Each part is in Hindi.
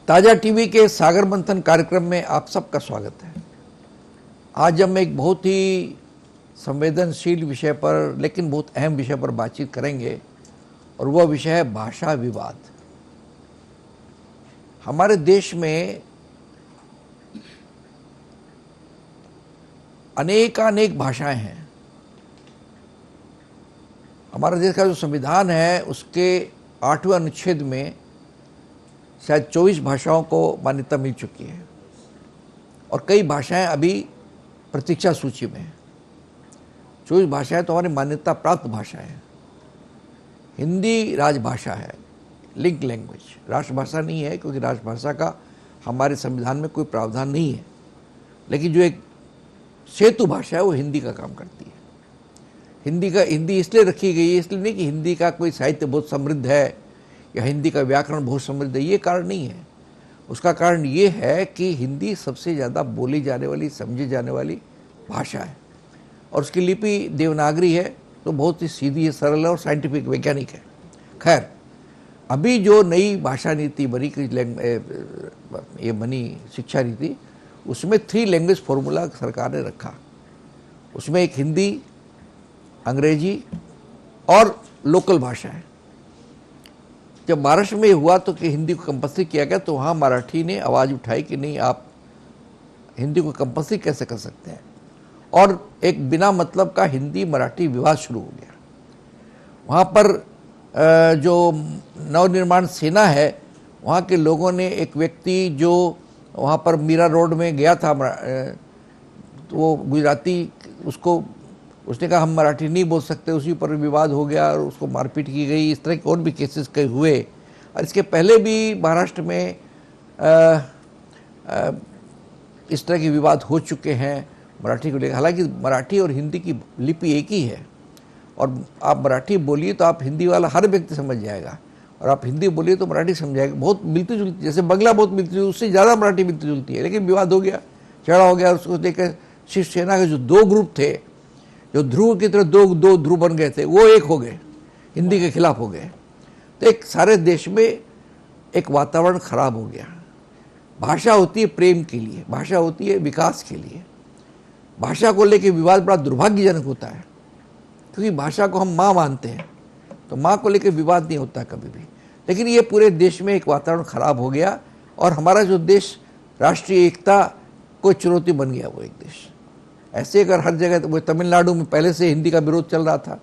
ताजा टीवी के सागर मंथन कार्यक्रम में आप सबका स्वागत है। आज हम एक बहुत ही संवेदनशील विषय पर, लेकिन बहुत अहम विषय पर बातचीत करेंगे और वह विषय है भाषा विवाद। हमारे देश में अनेक भाषाएं हैं। हमारे देश का जो संविधान है उसके 8वें अनुच्छेद में शायद 24 भाषाओं को मान्यता मिल चुकी है और कई भाषाएं अभी प्रतीक्षा सूची में हैं। 24 भाषाएं तो हमारी मान्यता प्राप्त भाषाएं हैं। हिंदी राजभाषा है, लिंक लैंग्वेज, राष्ट्रभाषा नहीं है क्योंकि राष्ट्रभाषा का हमारे संविधान में कोई प्रावधान नहीं है, लेकिन जो एक सेतु भाषा है वो हिंदी का काम करती है। हिंदी इसलिए रखी गई है, इसलिए नहीं कि हिंदी का कोई साहित्य बहुत समृद्ध है या हिंदी का व्याकरण बहुत समृद्ध है, ये कारण नहीं है। उसका कारण ये है कि हिंदी सबसे ज़्यादा बोली जाने वाली, समझी जाने वाली भाषा है और उसकी लिपि देवनागरी है, तो बहुत ही सीधी है, सरल है और साइंटिफिक वैज्ञानिक है। खैर, अभी जो नई भाषा नीति बनी, ये बनी शिक्षा नीति, उसमें 3 लैंग्वेज फॉर्मूला सरकार ने रखा। उसमें एक हिंदी, अंग्रेजी और लोकल भाषा है। जब महाराष्ट्र में हुआ तो कि हिंदी को कंपल्सरी किया गया, तो वहाँ मराठी ने आवाज़ उठाई कि नहीं, आप हिंदी को कंपल्सरी कैसे कर सकते हैं, और एक बिना मतलब का हिंदी मराठी विवाद शुरू हो गया। वहाँ पर जो नवनिर्माण सेना है, वहाँ के लोगों ने, एक व्यक्ति जो वहाँ पर मीरा रोड में गया था, तो वो गुजराती, उसने कहा हम मराठी नहीं बोल सकते, उसी पर विवाद हो गया और उसको मारपीट की गई। इस तरह के और भी केसेस कई हुए और इसके पहले भी महाराष्ट्र में इस तरह के विवाद हो चुके हैं मराठी को लेकर। हालांकि मराठी और हिंदी की लिपि एक ही है और आप मराठी बोलिए तो आप हिंदी वाला हर व्यक्ति समझ जाएगा, और आप हिंदी बोलिए तो मराठी समझाएगा। बहुत मिलती जुलती, जैसे बंगला बहुत मिलती जुलती, उससे ज़्यादा मराठी मिलती जुलती है, लेकिन विवाद हो गया, झगड़ा हो गया। उसको लेकर शिवसेना के जो 2 ग्रुप थे, जो ध्रुव की तरह दो ध्रुव बन गए थे, वो एक हो गए, हिंदी के खिलाफ हो गए। तो एक सारे देश में एक वातावरण खराब हो गया। भाषा होती है प्रेम के लिए, भाषा होती है विकास के लिए। भाषा को लेकर विवाद बड़ा दुर्भाग्यजनक होता है, क्योंकि भाषा को हम माँ मानते हैं, तो माँ को लेकर विवाद नहीं होता कभी भी। लेकिन ये पूरे देश में एक वातावरण खराब हो गया और हमारा जो देश राष्ट्रीय एकता को चुनौती बन गया वो एक देश। ऐसे अगर हर जगह, वो तमिलनाडु में पहले से हिंदी का विरोध चल रहा था,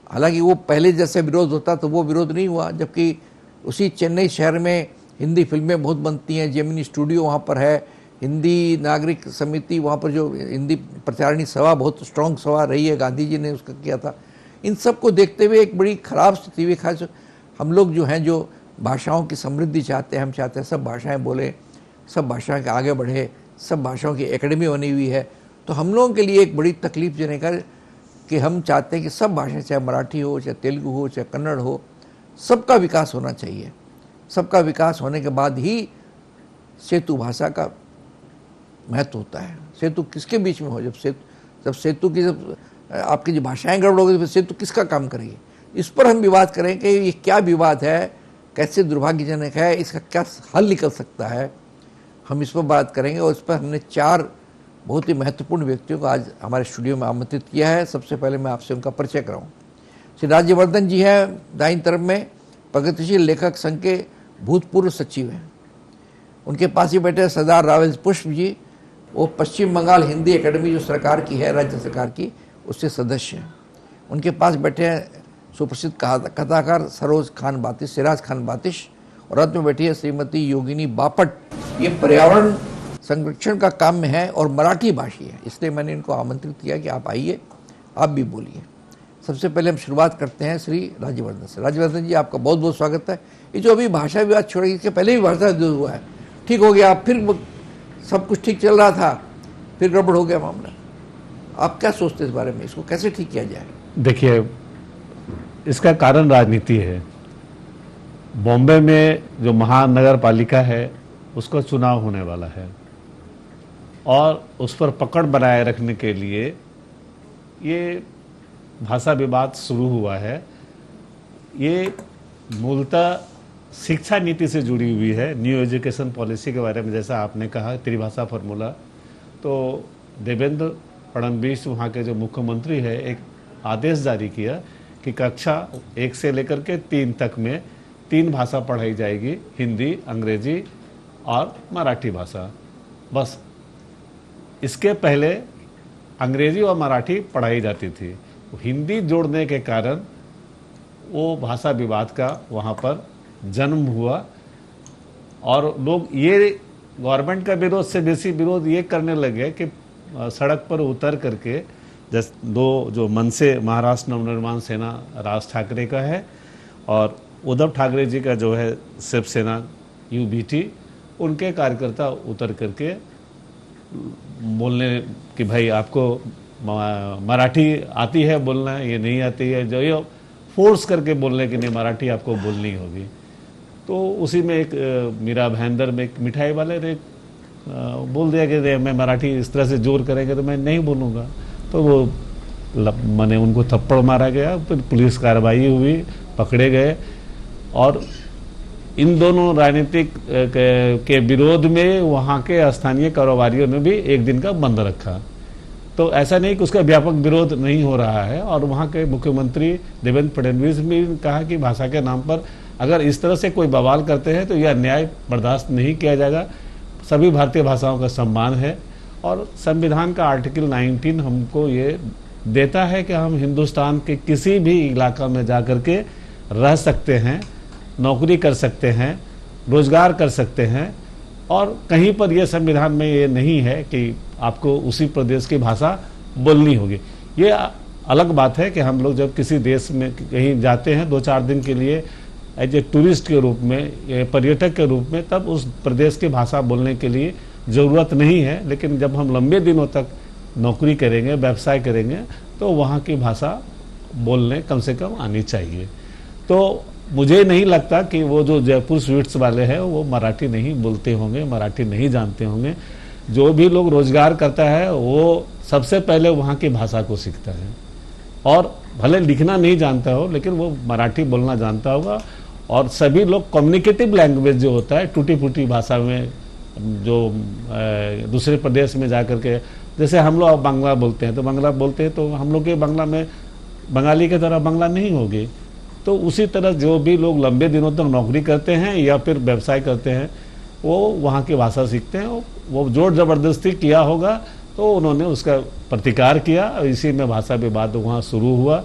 हालांकि वो पहले जैसे विरोध होता तो वो विरोध नहीं हुआ, जबकि उसी चेन्नई शहर में हिंदी फिल्में बहुत बनती हैं, जेमिनी स्टूडियो वहाँ पर है, हिंदी नागरिक समिति, वहाँ पर जो हिंदी प्रचारणी सभा बहुत स्ट्रॉन्ग सभा रही है, गांधी जी ने उसका किया था। इन सब को देखते हुए एक बड़ी ख़राब स्थिति हुई। खास हम लोग जो हैं, जो भाषाओं की समृद्धि चाहते हैं, हम चाहते हैं सब भाषाएँ बोलें, सब भाषाएँ आगे बढ़े, सब भाषाओं की एकेडमी बनी हुई है। तो हम लोगों के लिए एक बड़ी तकलीफजनक है कि हम चाहते हैं कि सब भाषाएं, चाहे मराठी हो, चाहे तेलुगु हो, चाहे कन्नड़ हो, सबका विकास होना चाहिए। सबका विकास होने के बाद ही सेतु भाषा का महत्व होता है। सेतु किसके बीच में हो? जब सेतु की, जब आपकी जो भाषाएं गड़बड़ होगी तो सेतु किसका काम करेगी? इस पर हम विवाद करें कि ये क्या विवाद है, कैसे दुर्भाग्यजनक है, इसका क्या हल निकल सकता है, हम इस पर बात करेंगे। और इस पर हमने 4 बहुत ही महत्वपूर्ण व्यक्तियों को आज हमारे स्टूडियो में आमंत्रित किया है। सबसे पहले मैं आपसे उनका परिचय कराऊं। श्री राज्यवर्धन जी हैं, दाईं तरफ में प्रगतिशील लेखक संघ के भूतपूर्व सचिव हैं। उनके पास ही बैठे सरदार रावल पुष्प जी, वो पश्चिम बंगाल हिंदी एकेडमी जो सरकार की है, राज्य सरकार की, उससे सदस्य हैं। उनके पास बैठे हैं सुप्रसिद्ध कथाकार सिराज खान बातिश, और अंत में बैठी है श्रीमती योगिनी बापट। ये पर्यावरण संरक्षण का काम में है और मराठी भाषी है, इसलिए मैंने इनको आमंत्रित किया कि आप आइए, आप भी बोलिए। सबसे पहले हम शुरुआत करते हैं श्री राज्यवर्धन से। राज्यवर्धन जी, आपका बहुत बहुत स्वागत है। ये जो अभी भाषा विवाद छोड़े, इसके पहले भी भाषा विवाद हुआ है, ठीक हो गया, फिर सब कुछ ठीक चल रहा था, फिर गड़बड़ हो गया मामला। आप क्या सोचते हैं इस बारे में, इसको कैसे ठीक किया जाए? देखिए, इसका कारण राजनीति है। बॉम्बे में जो महानगर पालिका है उसका चुनाव होने वाला है और उस पर पकड़ बनाए रखने के लिए ये भाषा विवाद शुरू हुआ है। ये मूलतः शिक्षा नीति से जुड़ी हुई है, न्यू एजुकेशन पॉलिसी के बारे में। जैसा आपने कहा त्रिभाषा फार्मूला, तो देवेंद्र फडणवीस वहाँ के जो मुख्यमंत्री है, एक आदेश जारी किया कि कक्षा 1 से लेकर के 3 तक में 3 भाषा पढ़ाई जाएगी, हिंदी, अंग्रेजी और मराठी भाषा। बस इसके पहले अंग्रेजी और मराठी पढ़ाई जाती थी। हिंदी जोड़ने के कारण वो भाषा विवाद का वहाँ पर जन्म हुआ और लोग ये गवर्नमेंट का विरोध से बेसी विरोध ये करने लगे कि सड़क पर उतर करके, जैसे जो मन से महाराष्ट्र नवनिर्माण सेना राज ठाकरे का है और उद्धव ठाकरे जी का जो है शिवसेना UBT, उनके कार्यकर्ता उतर करके बोलने कि भाई आपको मराठी आती है बोलना, ये नहीं आती है, जो ये फोर्स करके बोलने कि नहीं मराठी आपको बोलनी होगी। तो उसी में एक मीरा भाईंदर में एक मिठाई वाले ने बोल दिया कि मैं मराठी इस तरह से जोर करेंगे तो मैं नहीं बोलूँगा। तो वो मैंने उनको थप्पड़ मारा गया, फिर पुलिस कार्रवाई हुई, पकड़े गए और इन दोनों राजनीतिक के विरोध में वहाँ के स्थानीय कारोबारियों ने भी एक दिन का बंद रखा। तो ऐसा नहीं कि उसका व्यापक विरोध नहीं हो रहा है। और वहाँ के मुख्यमंत्री देवेंद्र फडणवीस ने कहा कि भाषा के नाम पर अगर इस तरह से कोई बवाल करते हैं तो यह अन्याय बर्दाश्त नहीं किया जाएगा। सभी भारतीय भाषाओं का सम्मान है और संविधान का आर्टिकल 19 हमको ये देता है कि हम हिंदुस्तान के किसी भी इलाका में जाकर के रह सकते हैं, नौकरी कर सकते हैं, रोजगार कर सकते हैं और कहीं पर यह संविधान में ये नहीं है कि आपको उसी प्रदेश की भाषा बोलनी होगी। ये अलग बात है कि हम लोग जब किसी देश में कहीं जाते हैं 2-4 दिन के लिए एज ए टूरिस्ट के रूप में, पर्यटक के रूप में, तब उस प्रदेश की भाषा बोलने के लिए ज़रूरत नहीं है। लेकिन जब हम लंबे दिनों तक नौकरी करेंगे, व्यवसाय करेंगे, तो वहाँ की भाषा बोलने कम से कम आनी चाहिए। तो मुझे नहीं लगता कि वो जो जयपुर स्वीट्स वाले हैं वो मराठी नहीं बोलते होंगे, मराठी नहीं जानते होंगे। जो भी लोग रोजगार करता है वो सबसे पहले वहाँ की भाषा को सीखता है और भले लिखना नहीं जानता हो लेकिन वो मराठी बोलना जानता होगा। और सभी लोग कम्युनिकेटिव लैंग्वेज जो होता है, टूटी फूटी भाषा में, जो दूसरे प्रदेश में जाकर के, जैसे हम लोग बांग्ला बोलते हैं तो बांग्ला बोलते हैं तो हम लोग के बांग्ला में बंगाली की तरह बांग्ला नहीं होगी। तो उसी तरह जो भी लोग लंबे दिनों तक नौकरी करते हैं या फिर व्यवसाय करते हैं वो वहाँ की भाषा सीखते हैं। वो जोर जबरदस्ती किया होगा तो उन्होंने उसका प्रतिकार किया और इसी में भाषा विवाद वहाँ शुरू हुआ।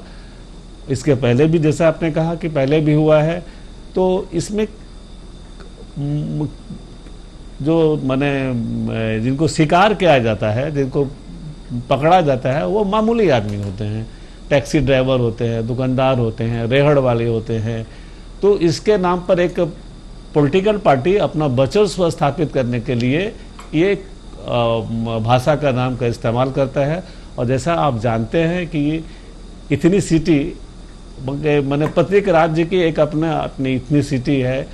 इसके पहले भी जैसा आपने कहा कि पहले भी हुआ है। तो इसमें जो माने जिनको शिकार किया जाता है, जिनको पकड़ा जाता है, वो मामूली आदमी होते हैं, टैक्सी ड्राइवर होते हैं, दुकानदार होते हैं, रेहड़ वाले होते हैं। तो इसके नाम पर एक पॉलिटिकल पार्टी अपना वर्चस्व स्थापित करने के लिए ये भाषा का नाम का इस्तेमाल करता है। और जैसा आप जानते हैं कि इतनी सिटी मैंने प्रत्येक राज्य की एक अपनी इतनी सिटी है,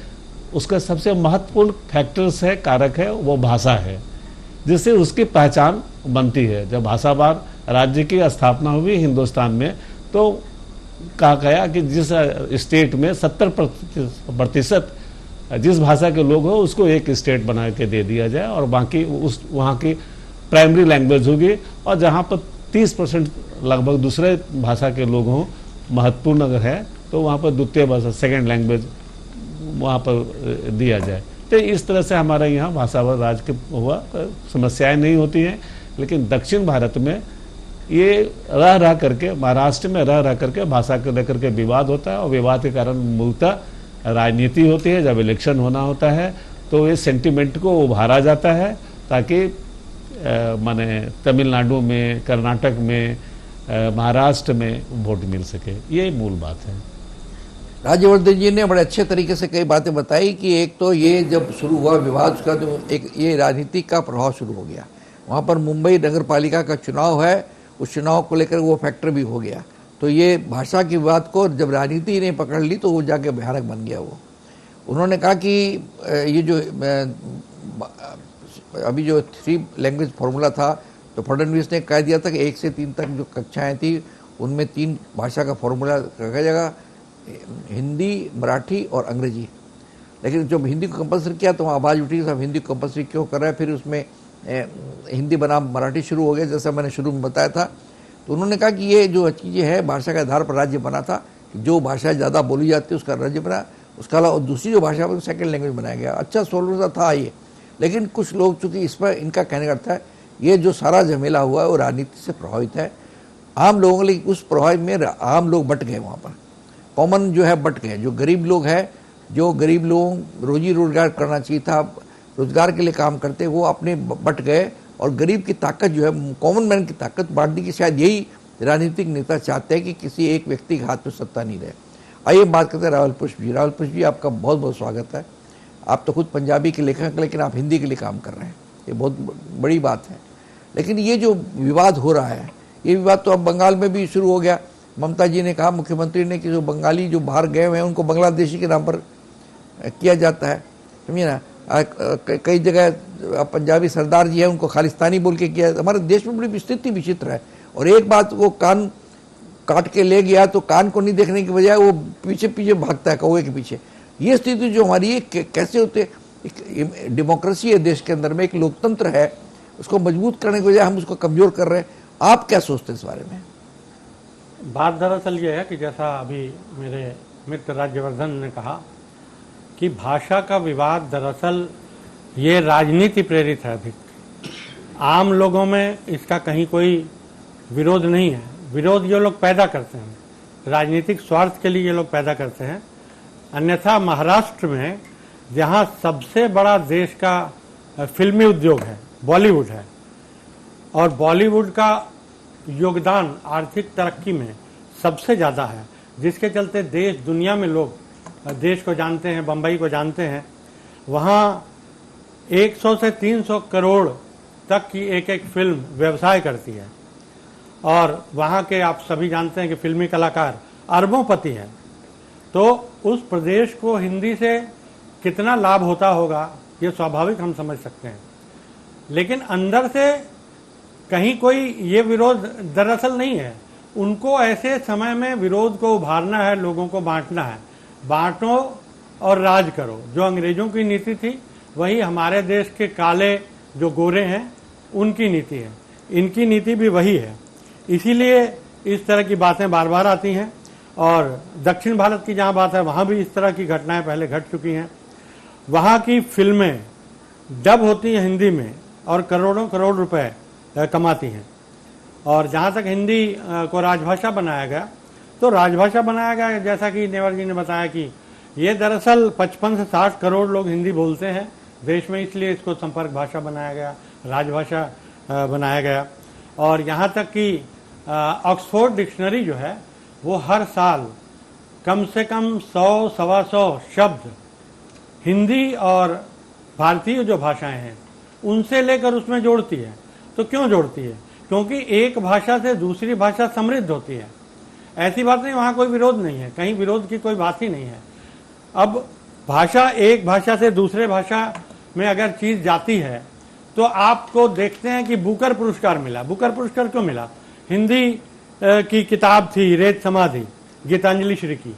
उसका सबसे महत्वपूर्ण फैक्टर्स है, कारक है, वो भाषा है, जिससे उसकी पहचान बनती है। जब भाषावार राज्य की स्थापना हुई हिंदुस्तान में तो कहा गया कि जिस स्टेट में 70% जिस भाषा के लोग हो उसको एक स्टेट बना के दे दिया जाए और बाकी उस वहाँ की प्राइमरी लैंग्वेज होगी। और जहाँ पर 30% लगभग दूसरे भाषा के लोग हों, महत्वपूर्ण अगर है तो वहाँ पर द्वितीय भाषा, सेकेंड लैंग्वेज वहाँ पर दिया जाए। तो इस तरह से हमारे यहाँ भाषावार राज्य के हुआ समस्याएं नहीं होती हैं। लेकिन दक्षिण भारत में ये रह करके, महाराष्ट्र में रह करके भाषा को लेकर के विवाद होता है और विवाद के कारण मूलतः राजनीति होती है। जब इलेक्शन होना होता है तो ये सेंटिमेंट को उभारा जाता है ताकि माने तमिलनाडु में, कर्नाटक में, महाराष्ट्र में वोट मिल सके। ये मूल बात है। राज्यवर्धन जी ने बड़े अच्छे तरीके से कई बातें बताई कि एक तो ये जब शुरू हुआ विवाद उसका तो एक ये राजनीति का प्रभाव शुरू हो गया। वहाँ पर मुंबई नगर पालिका का चुनाव है, उस चुनाव को लेकर वो फैक्टर भी हो गया। तो ये भाषा की बात को जब राजनीति ने पकड़ ली तो वो जाके भयानक बन गया। वो उन्होंने कहा कि ये जो अभी जो 3 लैंग्वेज फार्मूला था तो फडणवीस ने कह दिया था कि 1 से 3 तक जो कक्षाएं थी उनमें 3 भाषा का फार्मूला रखा जाएगा, हिंदी, मराठी और अंग्रेजी। लेकिन जब हिंदी को कंपलसरी किया तो वहाँ आवाज़ उठी कि साहब हिंदी को कंपलसरी क्यों कर रहा है, फिर उसमें हिंदी बनाम मराठी शुरू हो गया, जैसा मैंने शुरू में बताया था। तो उन्होंने कहा कि ये जो चीज़ें है भाषा के आधार पर राज्य बना था, जो भाषा ज़्यादा बोली जाती है उसका राज्य बना, उसका अलावा दूसरी जो भाषा है सेकेंड लैंग्वेज बनाया गया। अच्छा सोलर था ये, लेकिन कुछ लोग चूँकि इस पर इनका कहने का अर्थ है ये जो सारा झमेला हुआ है वो राजनीति से प्रभावित है। आम लोगों के लिए उस प्रभाव में आम लोग बट गए, वहाँ पर कॉमन जो है बट गए। जो गरीब लोग हैं, जो गरीब लोग रोजी रोजगार करना चाहिए था, रोजगार के लिए काम करते, वो अपने बट गए और गरीब की ताकत जो है, कॉमन मैन की ताकत बांटने की शायद यही राजनीतिक नेता चाहते हैं कि किसी एक व्यक्ति के हाथ में सत्ता नहीं रहे। आइए बात करते हैं रावल पुष्प जी। रावल पुष्प जी, आपका बहुत बहुत स्वागत है। आप तो खुद पंजाबी के लेखक हैं, लेकिन आप हिंदी के लिए काम कर रहे हैं, ये बहुत बड़ी बात है। लेकिन ये जो विवाद हो रहा है, ये विवाद तो अब बंगाल में भी शुरू हो गया। ममता जी ने कहा, मुख्यमंत्री ने, कि जो बंगाली जो बाहर गए हुए हैं उनको बांग्लादेशी के नाम पर किया जाता है, समझिए ना। कई जगह पंजाबी सरदार जी हैं उनको खालिस्तानी बोल के किया। हमारे देश में बड़ी स्थिति विचित्र है। और एक बात, वो कान काट के ले गया तो कान को नहीं देखने की बजाय वो पीछे पीछे भागता है कौवे के पीछे। ये स्थिति जो हमारी है कैसे होते, डेमोक्रेसी है देश के अंदर में, एक लोकतंत्र है, उसको मजबूत करने की बजाय हम उसको कमजोर कर रहे हैं। आप क्या सोचते हैं इस बारे में? बात दरअसल ये है कि जैसा अभी मेरे मित्र राज्यवर्धन ने कहा कि भाषा का विवाद दरअसल ये राजनीति प्रेरित है अधिक। आम लोगों में इसका कहीं कोई विरोध नहीं है। विरोध ये लोग पैदा करते हैं, राजनीतिक स्वार्थ के लिए ये लोग पैदा करते हैं। अन्यथा महाराष्ट्र में जहाँ सबसे बड़ा देश का फिल्मी उद्योग है, बॉलीवुड है, और बॉलीवुड का योगदान आर्थिक तरक्की में सबसे ज़्यादा है, जिसके चलते देश दुनिया में लोग देश को जानते हैं, बम्बई को जानते हैं। वहाँ 100 से 300 करोड़ तक की एक एक फिल्म व्यवसाय करती है, और वहाँ के आप सभी जानते हैं कि फिल्मी कलाकार अरबोंपति हैं। तो उस प्रदेश को हिंदी से कितना लाभ होता होगा ये स्वाभाविक हम समझ सकते हैं। लेकिन अंदर से कहीं कोई ये विरोध दरअसल नहीं है। उनको ऐसे समय में विरोध को उभारना है, लोगों को बांटना है। बांटो और राज करो, जो अंग्रेजों की नीति थी वही हमारे देश के काले जो गोरे हैं उनकी नीति है, इनकी नीति भी वही है। इसीलिए इस तरह की बातें बार बार आती हैं। और दक्षिण भारत की जहाँ बात है वहाँ भी इस तरह की घटनाएं पहले घट चुकी हैं। वहाँ की फिल्में डब होती हैं हिंदी में और करोड़ों करोड़ रुपए कमाती हैं। और जहाँ तक हिंदी को राजभाषा बनाया गया, तो राजभाषा बनाया गया जैसा कि नेवर जी ने बताया कि ये दरअसल 55 से 60 करोड़ लोग हिंदी बोलते हैं देश में, इसलिए इसको संपर्क भाषा बनाया गया, राजभाषा बनाया गया। और यहाँ तक कि ऑक्सफोर्ड डिक्शनरी जो है वो हर साल कम से कम 100-125 शब्द हिंदी और भारतीय जो भाषाएं हैं उनसे लेकर उसमें जोड़ती है। तो क्यों जोड़ती है? क्योंकि एक भाषा से दूसरी भाषा समृद्ध होती है। ऐसी बात नहीं, वहाँ कोई विरोध नहीं है, कहीं विरोध की कोई बात ही नहीं है। अब भाषा, एक भाषा से दूसरे भाषा में अगर चीज़ जाती है तो आपको देखते हैं कि बुकर पुरस्कार मिला। बुकर पुरस्कार क्यों मिला? हिंदी की किताब थी रेत समाधि, गीतांजलि श्री की,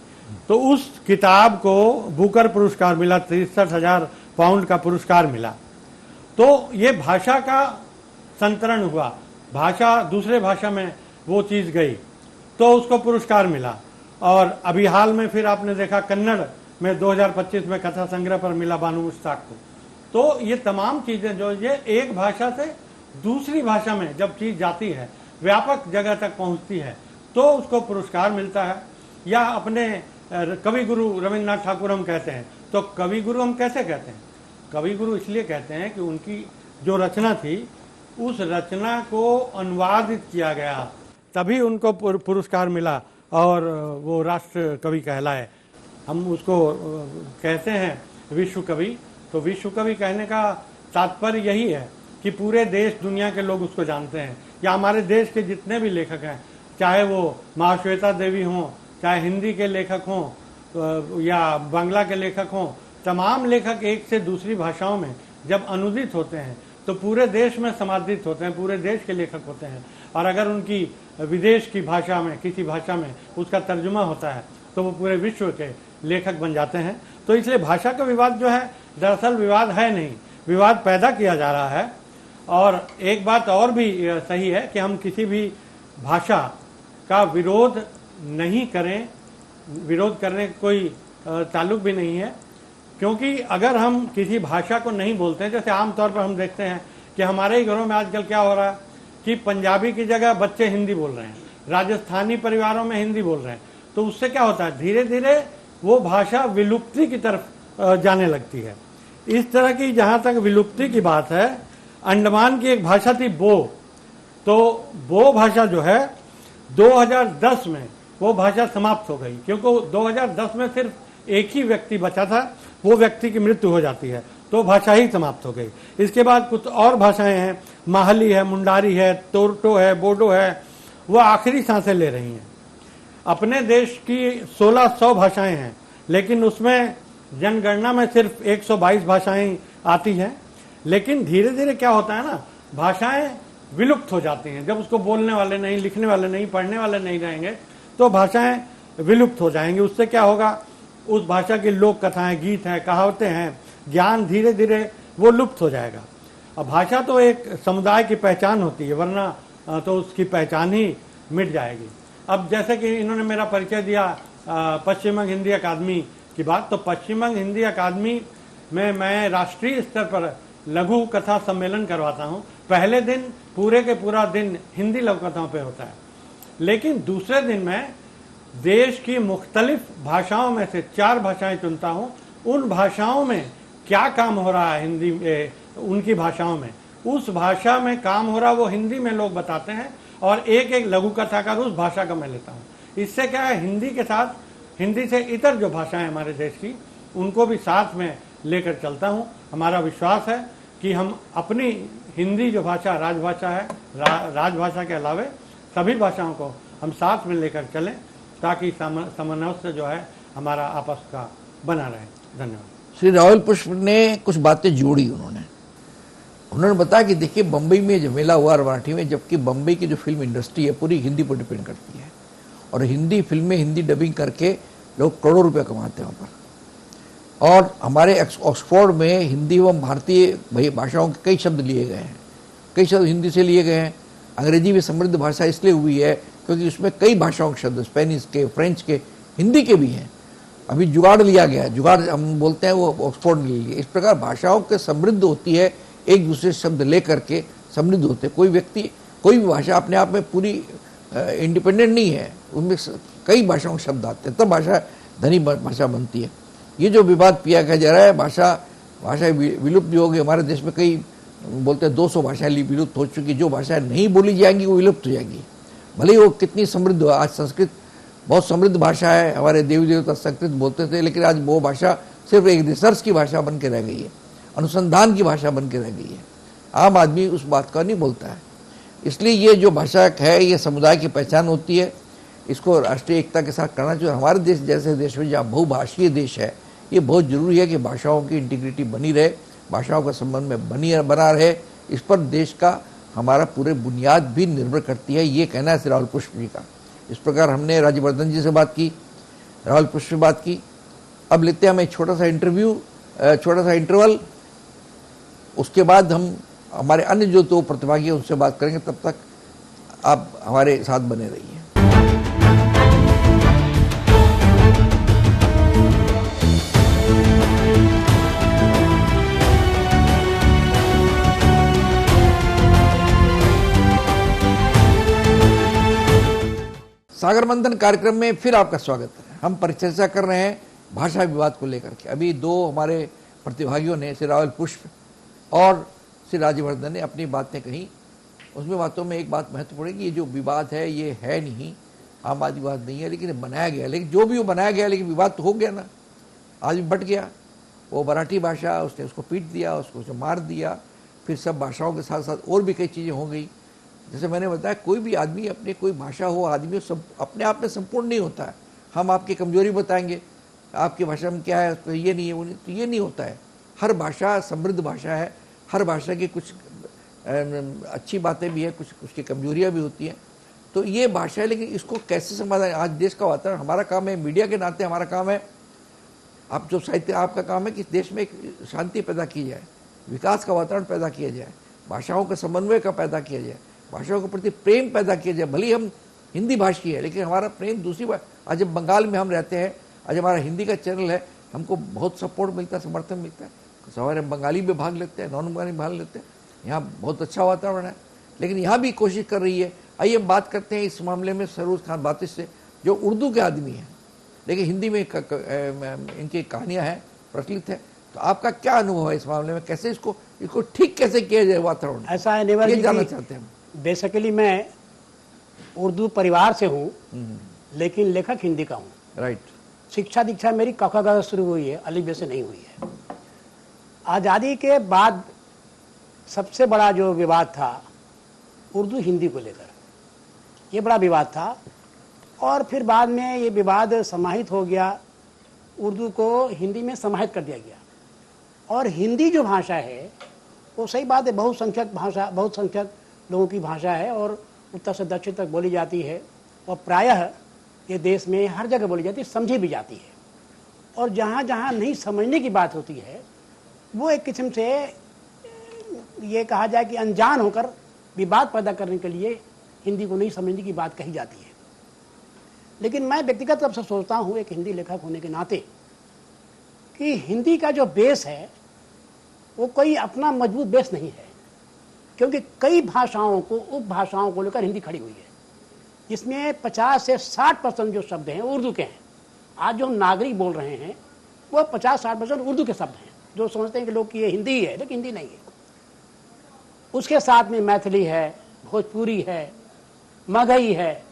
तो उस किताब को बुकर पुरस्कार मिला, 63,000 पाउंड का पुरस्कार मिला। तो ये भाषा का संतरण हुआ, भाषा दूसरे भाषा में वो चीज़ गई तो उसको पुरस्कार मिला। और अभी हाल में फिर आपने देखा कन्नड़ में 2025 में कथा संग्रह पर मिला बानू मुश्ताक को। तो ये तमाम चीज़ें जो ये एक भाषा से दूसरी भाषा में जब चीज़ जाती है, व्यापक जगह तक पहुंचती है, तो उसको पुरस्कार मिलता है। या अपने कवि गुरु रविन्द्रनाथ ठाकुर हम कहते हैं, तो कवि गुरु हम कैसे कहते हैं? कवि गुरु इसलिए कहते हैं कि उनकी जो रचना थी उस रचना को अनुवादित किया गया, तभी उनको पुरस्कार मिला और वो राष्ट्र कवि कहलाए। हम उसको कहते हैं विश्व कवि। तो विश्व कवि कहने का तात्पर्य यही है कि पूरे देश दुनिया के लोग उसको जानते हैं। या हमारे देश के जितने भी लेखक हैं, चाहे वो महाश्वेता देवी हों, चाहे हिंदी के लेखक हों या बांग्ला के लेखक हों, तमाम लेखक एक से दूसरी भाषाओं में जब अनुदित होते हैं तो पूरे देश में समादित होते हैं, पूरे देश के लेखक होते हैं। और अगर उनकी विदेश की भाषा में, किसी भाषा में उसका तर्जुमा होता है तो वो पूरे विश्व के लेखक बन जाते हैं। तो इसलिए भाषा का विवाद जो है दरअसल विवाद है नहीं, विवाद पैदा किया जा रहा है। और एक बात और भी सही है कि हम किसी भी भाषा का विरोध नहीं करें, विरोध करने का कोई ताल्लुक भी नहीं है, क्योंकि अगर हम किसी भाषा को नहीं बोलते हैं, जैसे आमतौर पर हम देखते हैं कि हमारे ही घरों में आजकल क्या हो रहा है कि पंजाबी की जगह बच्चे हिंदी बोल रहे हैं, राजस्थानी परिवारों में हिंदी बोल रहे हैं, तो उससे क्या होता है, धीरे धीरे वो भाषा विलुप्ति की तरफ जाने लगती है। इस तरह की जहाँ तक विलुप्ति की बात है, अंडमान की एक भाषा थी बो, तो वो भाषा जो है 2010 में वो भाषा समाप्त हो गई, क्योंकि 2010 में सिर्फ एक ही व्यक्ति बचा था, वो व्यक्ति की मृत्यु हो जाती है तो भाषा ही समाप्त हो गई। इसके बाद कुछ और भाषाएं हैं, माहली है, मुंडारी है, तोरटो है, बोडो है, वो आखिरी सांसें ले रही हैं। अपने देश की 1600 भाषाएं हैं, लेकिन उसमें जनगणना में सिर्फ 122 भाषाएं आती हैं। लेकिन धीरे धीरे क्या होता है ना, भाषाएं विलुप्त हो जाती हैं। जब उसको बोलने वाले नहीं, लिखने वाले नहीं, पढ़ने वाले नहीं रहेंगे तो भाषाएं विलुप्त हो जाएंगी। उससे क्या होगा, उस भाषा की लोक कथाएं, गीत हैं, कहावतें हैं, ज्ञान धीरे धीरे वो लुप्त हो जाएगा। अब भाषा तो एक समुदाय की पहचान होती है, वरना तो उसकी पहचान ही मिट जाएगी। अब जैसे कि इन्होंने मेरा परिचय दिया पश्चिम बंग हिंदी अकादमी की बात, तो पश्चिम बंग हिंदी अकादमी में मैं राष्ट्रीय स्तर पर लघु कथा सम्मेलन करवाता हूँ। पहले दिन पूरे के पूरा दिन हिंदी लघु कथाओं पर होता है, लेकिन दूसरे दिन मैं देश की मुख्तलिफ भाषाओं में से 4 भाषाएं चुनता हूँ। उन भाषाओं में क्या काम हो रहा है हिंदी उनकी भाषाओं में, उस भाषा में काम हो रहा वो हिंदी में लोग बताते हैं, और एक एक लघु कथाकार उस भाषा का मैं लेता हूँ। इससे क्या है, हिंदी के साथ, हिंदी से इतर जो भाषाएं हमारे देश की, उनको भी साथ में लेकर चलता हूँ। हमारा विश्वास है कि हम अपनी हिंदी जो भाषा राजभाषा है, राजभाषा के अलावे सभी भाषाओं को हम साथ में लेकर चलें, ताकि सामंजस्य जो है हमारा आपस का बना रहे। धन्यवाद। श्री राहुल पुष्प ने कुछ बातें जोड़ी। उन्होंने बताया कि देखिए, बम्बई में झमेला हुआ मराठी में, जबकि बम्बई की जो फिल्म इंडस्ट्री है पूरी हिंदी पर डिपेंड करती है, और हिंदी फिल्में, हिंदी डबिंग करके लोग करोड़ों रुपया कमाते हैं वहाँ पर। और हमारे ऑक्सफोर्ड में हिंदी एवं भारतीय भाषाओं के कई शब्द लिए गए हैं, कई शब्द हिंदी से लिए गए हैं। अंग्रेजी भी समृद्ध भाषा इसलिए हुई है क्योंकि उसमें कई भाषाओं के शब्द, स्पेनिश के, फ्रेंच के, हिंदी के भी हैं। अभी जुगाड़ लिया गया, जुगाड़ हम बोलते हैं, वो ऑक्सफोर्ड ने लिए। इस प्रकार भाषाओं के समृद्ध होती है, एक दूसरे शब्द ले करके समृद्ध होते हैं। कोई व्यक्ति, कोई भी भाषा अपने आप में पूरी इंडिपेंडेंट नहीं है, उनमें कई भाषाओं के शब्द आते हैं, तब भाषा धनी भाषा बनती है। ये जो विवाद किया जा रहा है, भाषा विलुप्त भी हो गई। हमारे देश में कई बोलते हैं 200 भाषाएं विलुप्त हो चुकी। जो भाषाएं नहीं बोली जाएंगी वो विलुप्त हो जाएगी, भले ही वो कितनी समृद्ध हो। आज संस्कृत बहुत समृद्ध भाषा है, हमारे देवी देवता संस्कृत बोलते थे, लेकिन आज वो भाषा सिर्फ एक रिसर्च की भाषा बन के रह गई है, अनुसंधान की भाषा बन के रह गई है। आम आदमी उस बात का नहीं बोलता है। इसलिए ये जो भाषा है, ये समुदाय की पहचान होती है, इसको राष्ट्रीय एकता के साथ करना चाहिए। हमारे देश जैसे देश में जहाँ बहुभाषीय देश है, ये बहुत जरूरी है कि भाषाओं की इंटीग्रिटी बनी रहे, भाषाओं का संबंध में बना रहे। इस पर देश का, हमारा पूरे बुनियाद भी निर्भर करती है, ये कहना है श्री राहुल पुष्प जी का। इस प्रकार हमने राज्यवर्धन जी से बात की, राहुल पुष्प से बात की। अब लेते हैं हम एक छोटा सा इंटरवल, उसके बाद हम हमारे अन्य जो 2 प्रतिभागी हैं उनसे बात करेंगे। तब तक आप हमारे साथ बने रहिए। सागर मंथन कार्यक्रम में फिर आपका स्वागत है। हम परिचर्चा कर रहे हैं भाषा विवाद को लेकर के। अभी 2 हमारे प्रतिभागियों ने, श्री राहुल पुष्प और श्री राज्यवर्धन ने अपनी बातें कही। उसमें बातों में एक बात महत्वपूर्ण है कि ये जो विवाद है, ये है नहीं आम विवाद नहीं है, लेकिन बनाया गया। लेकिन जो भी वो बनाया गया, लेकिन विवाद तो हो गया ना, आदमी बट गया। वो मराठी भाषा, उसने उसको पीट दिया, उसको मार दिया, फिर सब भाषाओं के साथ साथ और भी कई चीज़ें हो गई। जैसे मैंने बताया, कोई भी आदमी, अपने कोई भाषा हो, आदमी सब अपने आप में संपूर्ण नहीं होता है। हम आपकी कमजोरी बताएंगे, आपकी भाषा में क्या है, तो ये नहीं है, वो नहीं, तो ये नहीं होता है। हर भाषा समृद्ध भाषा है, हर भाषा की कुछ अच्छी बातें भी है, कुछ उसकी कमजोरियाँ भी होती हैं। तो ये भाषा है, लेकिन इसको कैसे समाधान, आज देश का वातावरण, हमारा काम है मीडिया के नाते, हमारा काम है, आप जो साहित्य, आपका काम है कि देश में एक शांति पैदा की जाए, विकास का वातावरण पैदा किया जाए, भाषाओं के समन्वय का पैदा किया जाए, भाषाओं के प्रति प्रेम पैदा किया जाए। भले ही हम हिंदी भाषी है, लेकिन हमारा प्रेम दूसरी बात, आज जब बंगाल में हम रहते हैं, आज हमारा हिंदी का चैनल है, हमको बहुत सपोर्ट मिलता है, समर्थन मिलता है, हमारे बंगाली भी भाग लेते हैं, नॉन बंगाली भाग लेते हैं, यहाँ बहुत अच्छा वातावरण है। लेकिन यहाँ भी कोशिश कर रही है। आइए हम बात करते हैं इस मामले में सरोज खान बातिश से, जो उर्दू के आदमी हैं, लेकिन हिंदी में इनकी कहानियाँ हैं, प्रचलित है। तो आपका क्या अनुभव है इस मामले में, कैसे इसको ठीक कैसे किया जाए वातावरण? ऐसा है नेवर जी, जानना चाहते हैं। बेसिकली मैं उर्दू परिवार से हूँ, लेकिन लेखक हिंदी का हूँ। राइट। शिक्षा दीक्षा मेरी कखा से शुरू हुई है, अली से नहीं हुई है। आज़ादी के बाद सबसे बड़ा जो विवाद था उर्दू हिंदी को लेकर, ये बड़ा विवाद था, और फिर बाद में ये विवाद समाहित हो गया, उर्दू को हिंदी में समाहित कर दिया गया। और हिंदी जो भाषा है वो सही बात है, बहुसंख्यक भाषा, बहुसंख्यक लोगों की भाषा है, और उत्तर से दक्षिण तक बोली जाती है, और प्रायः ये देश में हर जगह बोली जाती है, समझी भी जाती है। और जहाँ जहाँ नहीं समझने की बात होती है, वो एक किस्म से ये कहा जाए कि अनजान होकर विवाद पैदा करने के लिए हिंदी को नहीं समझने की बात कही जाती है। लेकिन मैं व्यक्तिगत रूप से सोचता हूँ, एक हिंदी लेखक होने के नाते, कि हिंदी का जो बेस है वो कोई अपना मजबूत बेस नहीं है, क्योंकि कई भाषाओं को, उपभाषाओं को लेकर हिंदी खड़ी हुई है, जिसमें 50 से 60% जो शब्द हैं उर्दू के हैं। आज जो हम नागरिक बोल रहे हैं वो 50-60% उर्दू के शब्द हैं, जो समझते हैं कि लोग कि ये हिंदी है, लेकिन हिंदी नहीं है। उसके साथ में मैथिली है, भोजपुरी है, मगही है।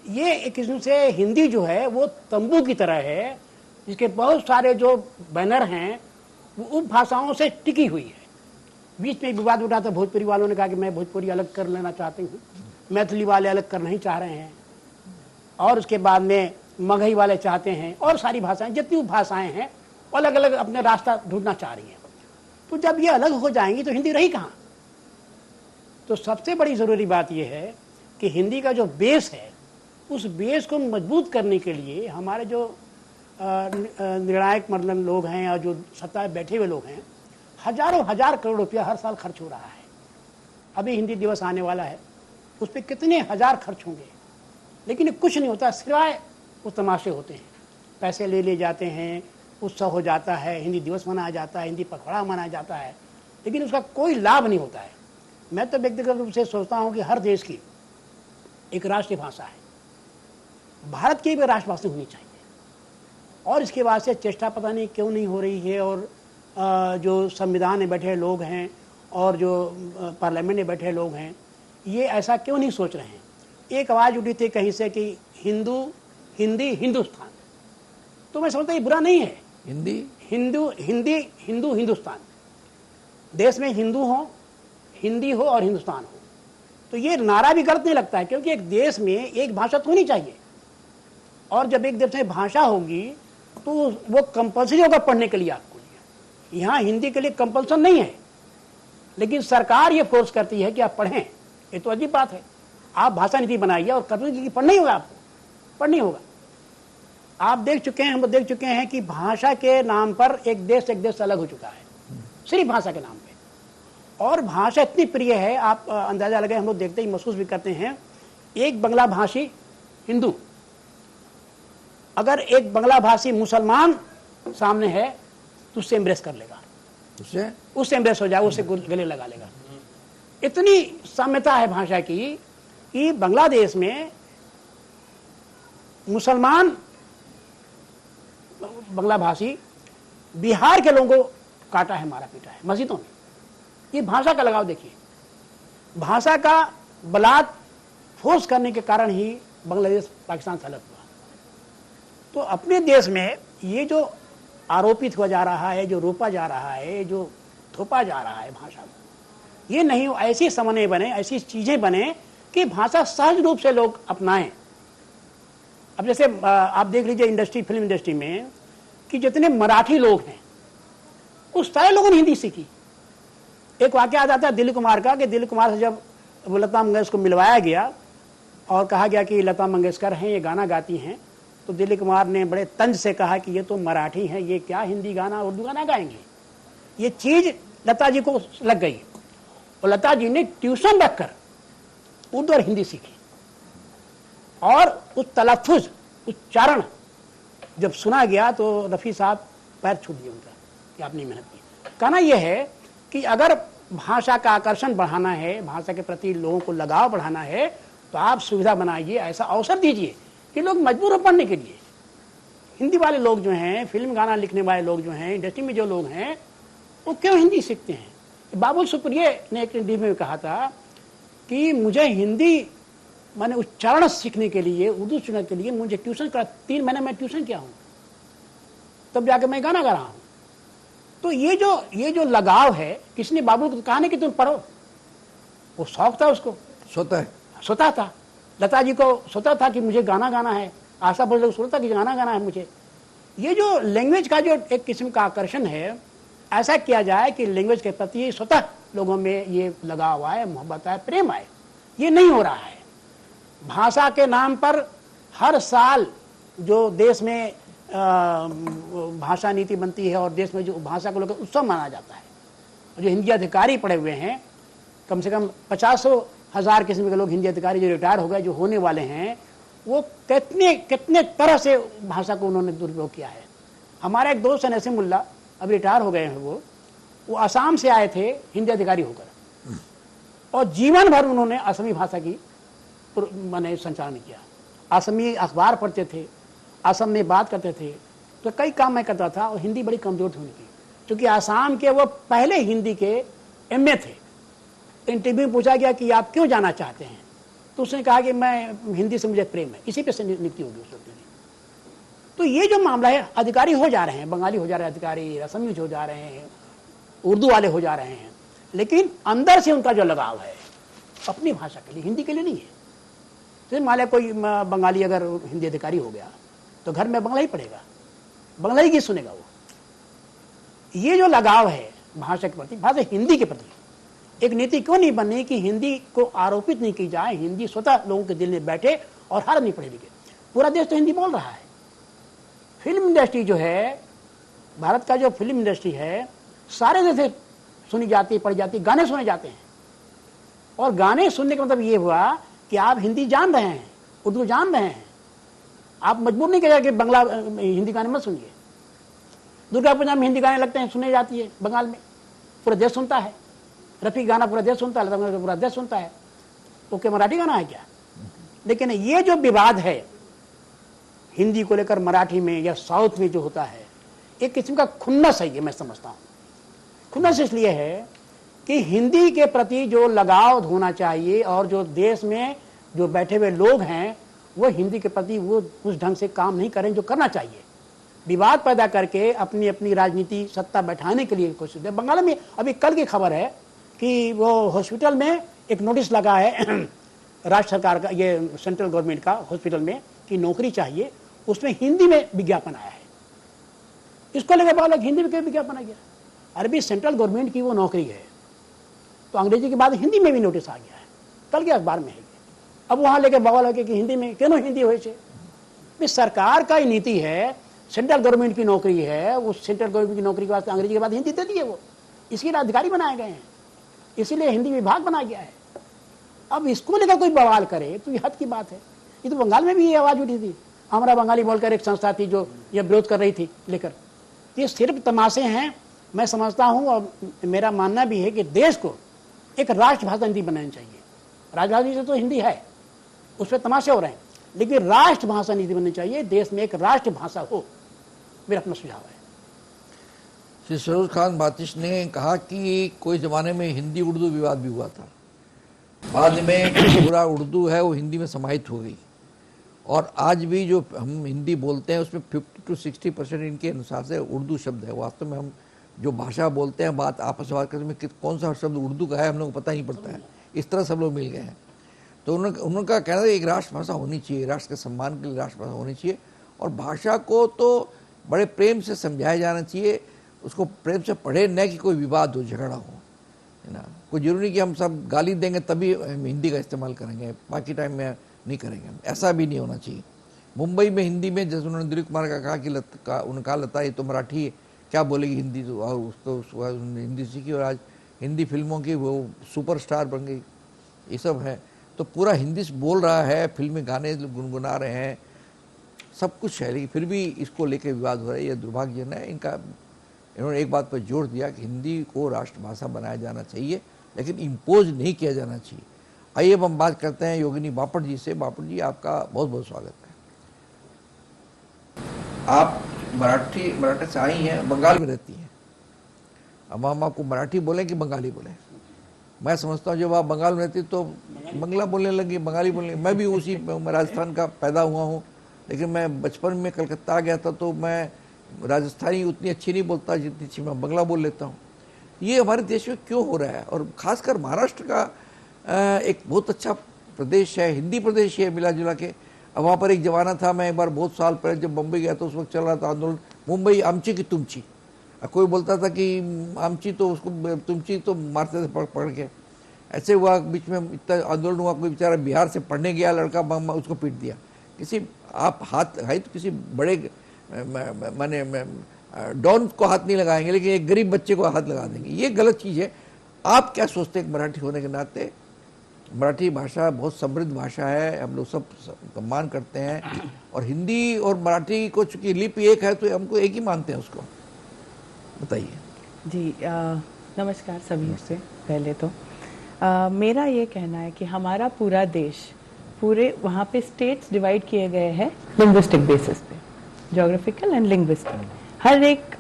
ये एक किस्म से हिंदी जो है वो तंबू की तरह है, जिसके बहुत सारे जो बैनर हैं वो उपभाषाओं से टिकी हुई है। बीच में विवाद उठा था, भोजपुरी वालों ने कहा कि मैं भोजपुरी अलग कर लेना चाहती हूँ, मैथिली वाले अलग कर नहीं चाह रहे हैं, और उसके बाद में मगही वाले चाहते हैं, और सारी भाषाएं, जितनी उपभाषाएं हैं अलग अलग अपने रास्ता ढूंढना चाह रही हैं। तो जब ये अलग हो जाएंगी तो हिंदी रही कहाँ? तो सबसे बड़ी ज़रूरी बात यह है कि हिंदी का जो बेस है, उस बेस को मजबूत करने के लिए हमारे जो निर्णायक मतलब लोग हैं, और जो सत्ता में बैठे हुए लोग हैं, हजारों हजार करोड़ रुपया हर साल खर्च हो रहा है। अभी हिंदी दिवस आने वाला है, उस पर कितने हजार खर्च होंगे, लेकिन कुछ नहीं होता, सिवाय वो तमाशे होते हैं, पैसे ले लिए जाते हैं, उत्सव हो जाता है, हिंदी दिवस मनाया जाता है, हिंदी पखवाड़ा मनाया जाता है, लेकिन उसका कोई लाभ नहीं होता है। मैं तो व्यक्तिगत रूप से सोचता हूँ कि हर देश की एक राष्ट्रीय भाषा है, भारत की भी राष्ट्रभाषा होनी चाहिए, और इसके बाद से चेष्टा पता नहीं क्यों नहीं हो रही है। और जो संविधान में बैठे लोग हैं और जो पार्लियामेंट में बैठे लोग हैं, ये ऐसा क्यों नहीं सोच रहे हैं? एक आवाज़ उठी थी कहीं से कि हिंदू, हिंदी, हिंदुस्तान। तो मैं समझता ये बुरा नहीं है, हिंदी, हिंदू, हिंदी, हिंदू, हिंदुस्तान। देश में हिंदू हो, हिंदी हो और हिंदुस्तान हो, तो ये नारा भी गलत नहीं लगता है, क्योंकि एक देश में एक भाषा तो होनी चाहिए, और जब एक देश में भाषा होगी तो वो कंपल्सरी होगा पढ़ने के लिए आपको। यहाँ हिंदी के लिए कंपल्सन नहीं है, लेकिन सरकार ये फोर्स करती है कि आप पढ़ें। ये तो अजीब बात है। आप भाषा नीति बनाइए और करने पढ़ना ही होगा, आपको पढ़ना ही होगा। आप देख चुके हैं, हम लोग देख चुके हैं कि भाषा के नाम पर एक देश अलग हो चुका है, सिर्फ भाषा के नाम पे। और भाषा इतनी प्रिय है, आप अंदाजा लगाए, हम लोग देखते ही महसूस भी करते हैं। एक बंगला भाषी हिंदू, अगर एक बंगला भाषी मुसलमान सामने है तो उससे एम्ब्रेस कर लेगा, उससे एम्ब्रेस हो जाएगा, उससे गले लगा लेगा। इतनी साम्यता है भाषा की कि बांग्लादेश में मुसलमान बंगला भाषी बिहार के लोगों को काटा है, मारा पीटा है मस्जिदों में। ये भाषा का लगाव देखिए, भाषा का बलात् फोर्स करने के कारण ही बांग्लादेश पाकिस्तान से अलग हुआ। तो अपने देश में ये जो आरोपित हुआ जा रहा है, जो रोपा जा रहा है, जो थोपा जा रहा है भाषा को, ये नहीं, ऐसी समन्वय बने, ऐसी चीजें बने कि भाषा सहज रूप से लोग अपनाएं। अब जैसे आप देख लीजिए इंडस्ट्री, फिल्म इंडस्ट्री में कि जितने मराठी लोग हैं उस सारे लोगों ने हिंदी सीखी। एक वाकया आ जाता है दिलीप कुमार का कि दिलीप कुमार से जब लता मंगेशकर को मिलवाया गया और कहा गया कि लता मंगेशकर हैं, ये गाना गाती हैं, तो दिलीप कुमार ने बड़े तंज से कहा कि ये तो मराठी हैं, ये क्या हिंदी गाना उर्दू गाना गाएंगे। ये चीज़ लता जी को लग गई और लता जी ने ट्यूशन रखकर उर्दू और हिंदी सीखी और उस तलफ़ुज़, उच्चारण जब सुना गया तो रफ़ी साहब पैर छू दिए उनका कि आपने मेहनत की। कहना यह है कि अगर भाषा का आकर्षण बढ़ाना है, भाषा के प्रति लोगों को लगाव बढ़ाना है, तो आप सुविधा बनाइए, ऐसा अवसर दीजिए कि लोग मजबूर हो पढ़ने के लिए। हिंदी वाले लोग जो हैं, फिल्म गाना लिखने वाले लोग जो हैं, इंडस्ट्री में जो लोग हैं, वो क्यों हिंदी सीखते हैं। बाबुल सुप्रिय ने एक इंटरव्यू में कहा था कि मुझे हिंदी मैंने उच्चारण सीखने के लिए, उर्दू सीखने के लिए मुझे ट्यूशन करा, 3 महीने में ट्यूशन किया हूँ, तब जाके मैं गाना गा रहा हूँ। तो ये जो लगाव है, किसने बाबुल को कहा नहीं कि तुम पढ़ो, वो शौक था उसको, सोता था। लता जी को सोता था कि मुझे गाना गाना है, आशा भोसले को सोता था कि गाना गाना है मुझे। ये जो लैंग्वेज का जो एक किस्म का आकर्षण है, ऐसा किया जाए कि लैंग्वेज के प्रति स्वतः लोगों में ये लगाव आए, मोहब्बत आए, प्रेम आए। ये नहीं हो रहा है। भाषा के नाम पर हर साल जो देश में भाषा नीति बनती है और देश में जो भाषा को लेकर उत्सव माना जाता है, जो हिंदी अधिकारी पढ़े हुए हैं, कम से कम 50,000 किस्म के लोग हिंदी अधिकारी जो रिटायर हो गए, जो होने वाले हैं, वो कितने तरह से भाषा को उन्होंने दुरुपयोग किया है। हमारा एक दोस्त है नसीमुल्ला, अब रिटायर हो गए हैं, वो असम से आए थे हिंदी अधिकारी होकर, और जीवन भर उन्होंने असमी भाषा की मैंने संचालन किया। असमी अखबार पढ़ते थे, असम में बात करते थे, तो कई काम मैं करता था, और हिंदी बड़ी कमजोर थी उनकी, क्योंकि आसाम के वो पहले हिंदी के एमए थे। इंटरव्यू में पूछा गया कि आप क्यों जाना चाहते हैं, तो उसने कहा कि मैं हिंदी से मुझे प्रेम है, इसी पे से नियुक्ति होगी उस वक्त। तो ये जो मामला है, अधिकारी हो जा रहे हैं, बंगाली हो जा रहे हैं अधिकारी, असमी हो जा रहे हैं, उर्दू वाले हो जा रहे हैं, लेकिन अंदर से उनका जो लगाव है अपनी भाषा के लिए, हिंदी के लिए नहीं है। तो मान लिया कोई बंगाली अगर हिंदी अधिकारी हो गया तो घर में बंगला ही पढ़ेगा, बंगला ही गीत सुनेगा वो। ये जो लगाव है भाषा के प्रति, भाषा हिंदी के प्रति, एक नीति क्यों नहीं बनी कि हिंदी को आरोपित नहीं की जाए, हिंदी स्वतः लोगों के दिल में बैठे, और हर नहीं पढ़े लिखे। पूरा देश तो हिंदी बोल रहा है। फिल्म इंडस्ट्री जो है, भारत का जो फिल्म इंडस्ट्री है, सारे देश से सुनी जाती, पढ़ी जाती, गाने सुने जाते हैं। और गाने सुनने का मतलब ये हुआ कि आप हिंदी जान रहे हैं, उर्दू जान रहे हैं, आप मजबूर नहीं किया कि बंगला हिंदी गाने मत सुनिए। दुर्गा पूजा में हिंदी गाने लगते हैं, सुने जाती है बंगाल में, पूरा देश सुनता है। रफ़ी गाना पूरा देश सुनता है, लता मंगेशकर पूरा देश सुनता है। ओके, मराठी गाना है क्या? लेकिन ये जो विवाद है हिंदी को लेकर मराठी में या साउथ में जो होता है, एक किस्म का खुन्नस है, ये मैं समझता हूँ। खुन्नस इसलिए है कि हिंदी के प्रति जो लगाव होना चाहिए, और जो देश में जो बैठे हुए लोग हैं वो हिंदी के प्रति वो उस ढंग से काम नहीं करें जो करना चाहिए। विवाद पैदा करके अपनी अपनी राजनीति सत्ता बैठाने के लिए कोशिश है। बंगाल में अभी कल की खबर है कि वो हॉस्पिटल में एक नोटिस लगा है राज्य सरकार का, ये सेंट्रल गवर्नमेंट का, हॉस्पिटल में कि नौकरी चाहिए, उसमें हिंदी में विज्ञापन आया है। इसको लेकर बालक हिंदी में क्यों विज्ञापन आ गया? अरबी सेंट्रल गवर्नमेंट की वो नौकरी है, तो अंग्रेजी के बाद हिंदी में भी नोटिस आ गया है, कल के अखबार में है। अब वहाँ लेकर बवाल हो गया कि हिंदी में क्यों हिंदी हो से। सरकार का ही नीति है, सेंट्रल गवर्नमेंट की नौकरी है, उस सेंट्रल गवर्नमेंट की नौकरी के बाद अंग्रेजी के बाद हिंदी दे दी है वो, इसके लिए अधिकारी बनाए गए हैं, इसीलिए हिंदी विभाग बनाया गया है। अब इसको लेकर कोई बवाल करे तो ये हद की बात है। ये तो बंगाल में भी ये आवाज़ उठी थी, हमारा बंगाली बोलकर एक संस्था थी जो ये विरोध कर रही थी लेकर। ये सिर्फ तमाशे हैं, मैं समझता हूँ, और मेरा मानना भी है कि देश को एक राष्ट्रभाषा नीति बनानी चाहिए। राजभाषा नीति तो हिंदी है, उस पर तमाशे हो रहे हैं, लेकिन राष्ट्रभाषा नीति बननी चाहिए, देश में एक राष्ट्रभाषा हो, मेरा अपना सुझाव है। श्री सरोज खान बातिश ने कहा कि कोई ज़माने में हिंदी उर्दू विवाद भी हुआ था, बाद में पूरा उर्दू है वो हिंदी में समाहित हो गई, और आज भी जो हम हिंदी बोलते हैं उसमें 50 से 60% इनके अनुसार से उर्दू शब्द है। वास्तव में हम जो भाषा बोलते हैं, बात आपस में बात करते हैं, कौन सा शब्द उर्दू का है हम लोग को पता ही नहीं पड़ता है। इस तरह सब लोग मिल गए हैं। तो उनका कहना है एक राष्ट्रभाषा होनी चाहिए, राष्ट्र के सम्मान के लिए राष्ट्रभाषा होनी चाहिए, और भाषा को तो बड़े प्रेम से समझाया जाना चाहिए, उसको प्रेम से पढ़े, न कि कोई विवाद हो, झगड़ा हो, है ना। कोई जरूरी नहीं कि हम सब गाली देंगे तभी हम हिंदी का इस्तेमाल करेंगे, बाकी टाइम में नहीं करेंगे हम, ऐसा भी नहीं होना चाहिए। मुंबई में हिंदी में जैसे उन्होंने दिलीप कुमार का कहा कि उन्होंने कहा लता ये तो मराठी है, क्या बोलेगी हिंदी, तो और उसको हिंदी सीखी और आज हिंदी फिल्मों की वो सुपरस्टार बन गई, ये सब है। तो पूरा हिंदी बोल रहा है, फिल्मी गाने गुनगुना रहे हैं, सब कुछ है, लेकिन फिर भी इसको लेकर विवाद हो रहा है, ये दुर्भाग्यजनक है इनका। इन्होंने एक बात पर जोर दिया कि हिंदी को राष्ट्रभाषा बनाया जाना चाहिए, लेकिन इम्पोज नहीं किया जाना चाहिए। आइए अब हम बात करते हैं योगिनी बापट जी से। बापट जी, आपका बहुत बहुत स्वागत है। आप मराठी से आई हैं, बंगाल में रहती हैं। अब हम आपको मराठी बोलें कि बंगाली बोलें? मैं समझता हूँ जब आप बंगाल में रहती तो बंगला बोलने लगी, बंगाली बोलने। मैं भी उसी राजस्थान का पैदा हुआ हूँ, लेकिन मैं बचपन में कलकत्ता आ गया था तो मैं राजस्थानी उतनी अच्छी नहीं बोलता जितनी अच्छी मैं बंगला बोल लेता हूँ। ये हमारे देश में क्यों हो रहा है? और ख़ासकर महाराष्ट्र का एक बहुत अच्छा प्रदेश है, हिंदी प्रदेश है मिला जुला के। अब वहाँ पर एक जमाना था, मैं एक बार बहुत साल पहले जब बम्बई गया तो उस वक्त चल रहा था आंदोलन, मुंबई आमची की तुमची। कोई बोलता था कि आमची तो उसको तुमची तो मारते थे पकड़ के। ऐसे हुआ, बीच में इतना आंदोलन हुआ, कोई बेचारा बिहार से पढ़ने गया लड़का, उसको पीट दिया। किसी आप हाथ है तो किसी बड़े माने डॉन को हाथ नहीं लगाएंगे, लेकिन एक गरीब बच्चे को हाथ लगा देंगे, ये गलत चीज़ है। आप क्या सोचते हैं मराठी होने के नाते? मराठी भाषा बहुत समृद्ध भाषा है, हम लोग सब सम्मान करते हैं, और हिंदी और मराठी को चूंकि लिपि एक है तो हमको एक ही मानते हैं उसको, बताइए जी। नमस्कार सभी से। पहले तो मेरा ये कहना है कि हमारा पूरा देश, पूरे वहाँ पे स्टेट्स डिवाइड किए गए हैं लिंग्विस्टिक बेसिस पे, जोग्राफिकल एंड लिंग्विस्टिक। हर एक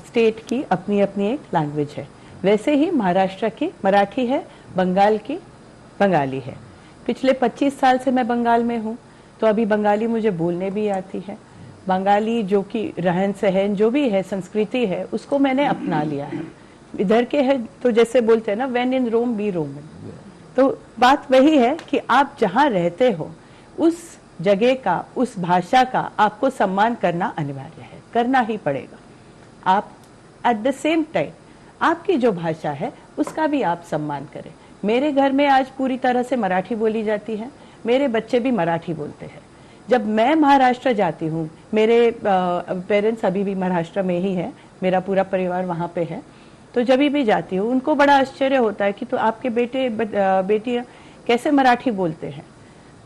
स्टेट की अपनी अपनी एक लैंग्वेज है। वैसे ही महाराष्ट्र की मराठी है, बंगाल की बंगाली है। पिछले 25 साल से मैं बंगाल में हूँ, तो अभी बंगाली मुझे बोलने भी आती है। बंगाली जो कि रहन सहन जो भी है, संस्कृति है, उसको मैंने अपना लिया है। इधर के है तो जैसे बोलते हैं ना, when in Rome be Roman. तो बात वही है कि आप जहाँ रहते हो उस जगह का, उस भाषा का आपको सम्मान करना अनिवार्य है, करना ही पड़ेगा। आप एट द सेम टाइम आपकी जो भाषा है उसका भी आप सम्मान करें। मेरे घर में आज पूरी तरह से मराठी बोली जाती है, मेरे बच्चे भी मराठी बोलते हैं। जब मैं महाराष्ट्र जाती हूँ, मेरे पेरेंट्स अभी भी महाराष्ट्र में ही है, मेरा पूरा परिवार वहाँ पे है, तो जब भी जाती हूँ उनको बड़ा आश्चर्य होता है कि तो आपके बेटियां कैसे मराठी बोलते हैं।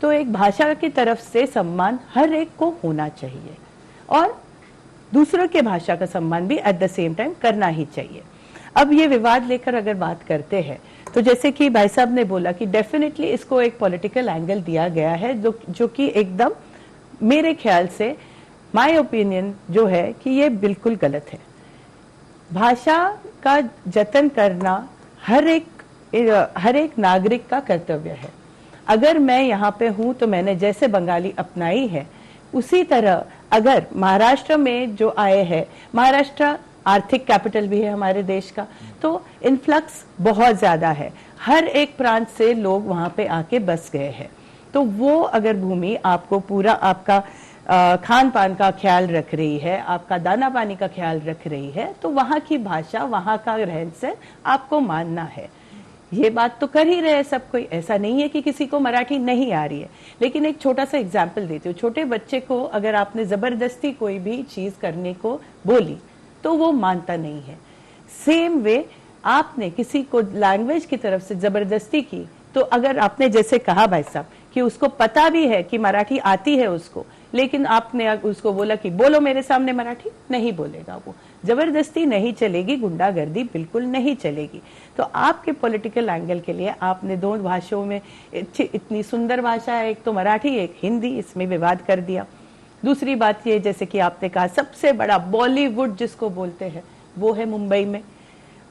तो एक भाषा की तरफ से सम्मान हर एक को होना चाहिए, और दूसरों के भाषा का सम्मान भी एट द सेम टाइम करना ही चाहिए। अब ये विवाद लेकर अगर बात करते हैं, तो जैसे कि भाई साहब ने बोला कि डेफिनेटली इसको एक पॉलिटिकल एंगल दिया गया है, जो कि एकदम मेरे ख्याल से, माय ओपिनियन जो है कि ये बिल्कुल गलत है। भाषा का जतन करना हर एक नागरिक का कर्तव्य है। अगर मैं यहाँ पे हूँ तो मैंने जैसे बंगाली अपनाई है, उसी तरह अगर महाराष्ट्र में जो आए हैं, महाराष्ट्र आर्थिक कैपिटल भी है हमारे देश का, तो इन्फ्लक्स बहुत ज्यादा है, हर एक प्रांत से लोग वहाँ पे आके बस गए हैं। तो वो अगर भूमि आपको पूरा आपका खान पान का ख्याल रख रही है, आपका दाना पानी का ख्याल रख रही है, तो वहाँ की भाषा, वहाँ का रहन सहन आपको मानना है। ये बात तो कर ही रहे हैं सब कोई, ऐसा नहीं है कि किसी को मराठी नहीं आ रही है। लेकिन एक छोटा सा एग्जाम्पल देती हूँ। छोटे बच्चे को अगर आपने जबरदस्ती कोई भी चीज करने को बोली तो वो मानता नहीं है। सेम वे आपने किसी को लैंग्वेज की तरफ से जबरदस्ती की, तो अगर आपने जैसे कहा भाई साहब कि उसको पता भी है कि मराठी आती है उसको, लेकिन आपने उसको बोला कि बोलो मेरे सामने मराठी, नहीं बोलेगा वो। जबरदस्ती नहीं चलेगी, गुंडागर्दी बिल्कुल नहीं चलेगी। तो आपके पॉलिटिकल एंगल के लिए आपने दो भाषाओं में इतनी सुंदर भाषा है, एक तो मराठी एक हिंदी, इसमें विवाद कर दिया। दूसरी बात ये, जैसे कि आपने कहा, सबसे बड़ा बॉलीवुड जिसको बोलते हैं वो है मुंबई में,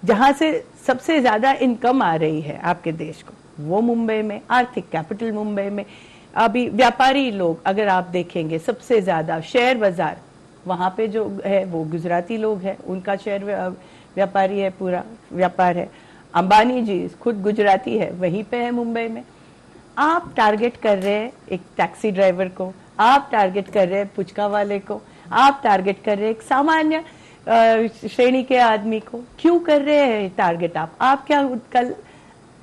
जहां से सबसे ज्यादा इनकम आ रही है आपके देश को, वो मुंबई में, आर्थिक कैपिटल मुंबई में। अभी व्यापारी लोग अगर आप देखेंगे, सबसे ज्यादा शेयर बाजार वहां पे जो है वो गुजराती लोग हैं, उनका शेयर व्यापारी है, पूरा व्यापार है। अंबानी जी खुद गुजराती है, वहीं पे है मुंबई में। आप टारगेट कर रहे हैं एक टैक्सी ड्राइवर को, आप टारगेट कर रहे हैं पुचका वाले को, आप टारगेट कर रहे हैं एक सामान्य श्रेणी के आदमी को। क्यों कर रहे हैं टारगेट आप क्या कल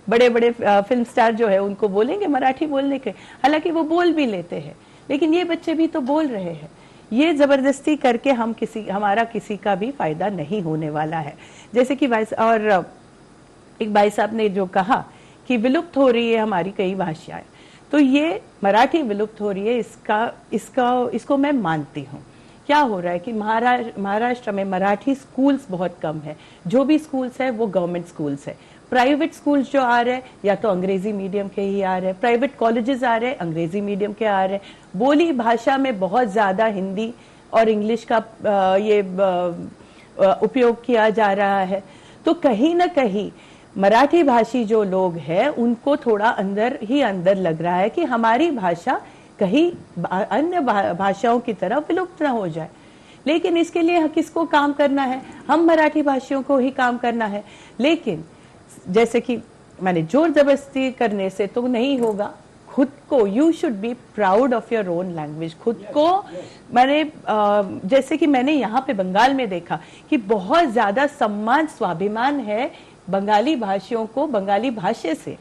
बड़े बड़े फिल्म स्टार जो है उनको बोलेंगे मराठी बोलने के, हालांकि वो बोल भी लेते हैं, लेकिन ये बच्चे भी तो बोल रहे हैं। ये जबरदस्ती करके हमारा किसी का भी फायदा नहीं होने वाला है। जैसे कि एक भाई साहब ने जो कहा कि विलुप्त हो रही है हमारी कई भाषाएं, तो ये मराठी विलुप्त हो रही है, इसको मैं मानती हूँ। क्या हो रहा है कि महाराष्ट्र में मराठी स्कूल्स बहुत कम है, जो भी स्कूल्स है वो गवर्नमेंट स्कूल्स है। प्राइवेट स्कूल्स जो आ रहे हैं या तो अंग्रेजी मीडियम के ही आ रहे हैं, प्राइवेट कॉलेजेस आ रहे हैं अंग्रेजी मीडियम के आ रहे हैं। बोली भाषा में बहुत ज्यादा हिंदी और इंग्लिश का उपयोग किया जा रहा है। तो कहीं ना कहीं मराठी भाषी जो लोग हैं उनको थोड़ा अंदर ही अंदर लग रहा है कि हमारी भाषा कहीं अन्य भाषाओं की तरह विलुप्त ना हो जाए। लेकिन इसके लिए किसको काम करना है? हम मराठी भाषियों को ही काम करना है। लेकिन जैसे कि मैंने जोर जबरदस्ती करने से तो नहीं होगा। खुद को, you should be proud of your own language. खुद को मैंने जैसे कि मैंने यहाँ पे बंगाल में देखा कि बहुत ज्यादा सम्मान, स्वाभिमान है बंगाली भाषियों को बंगाली भाषा से।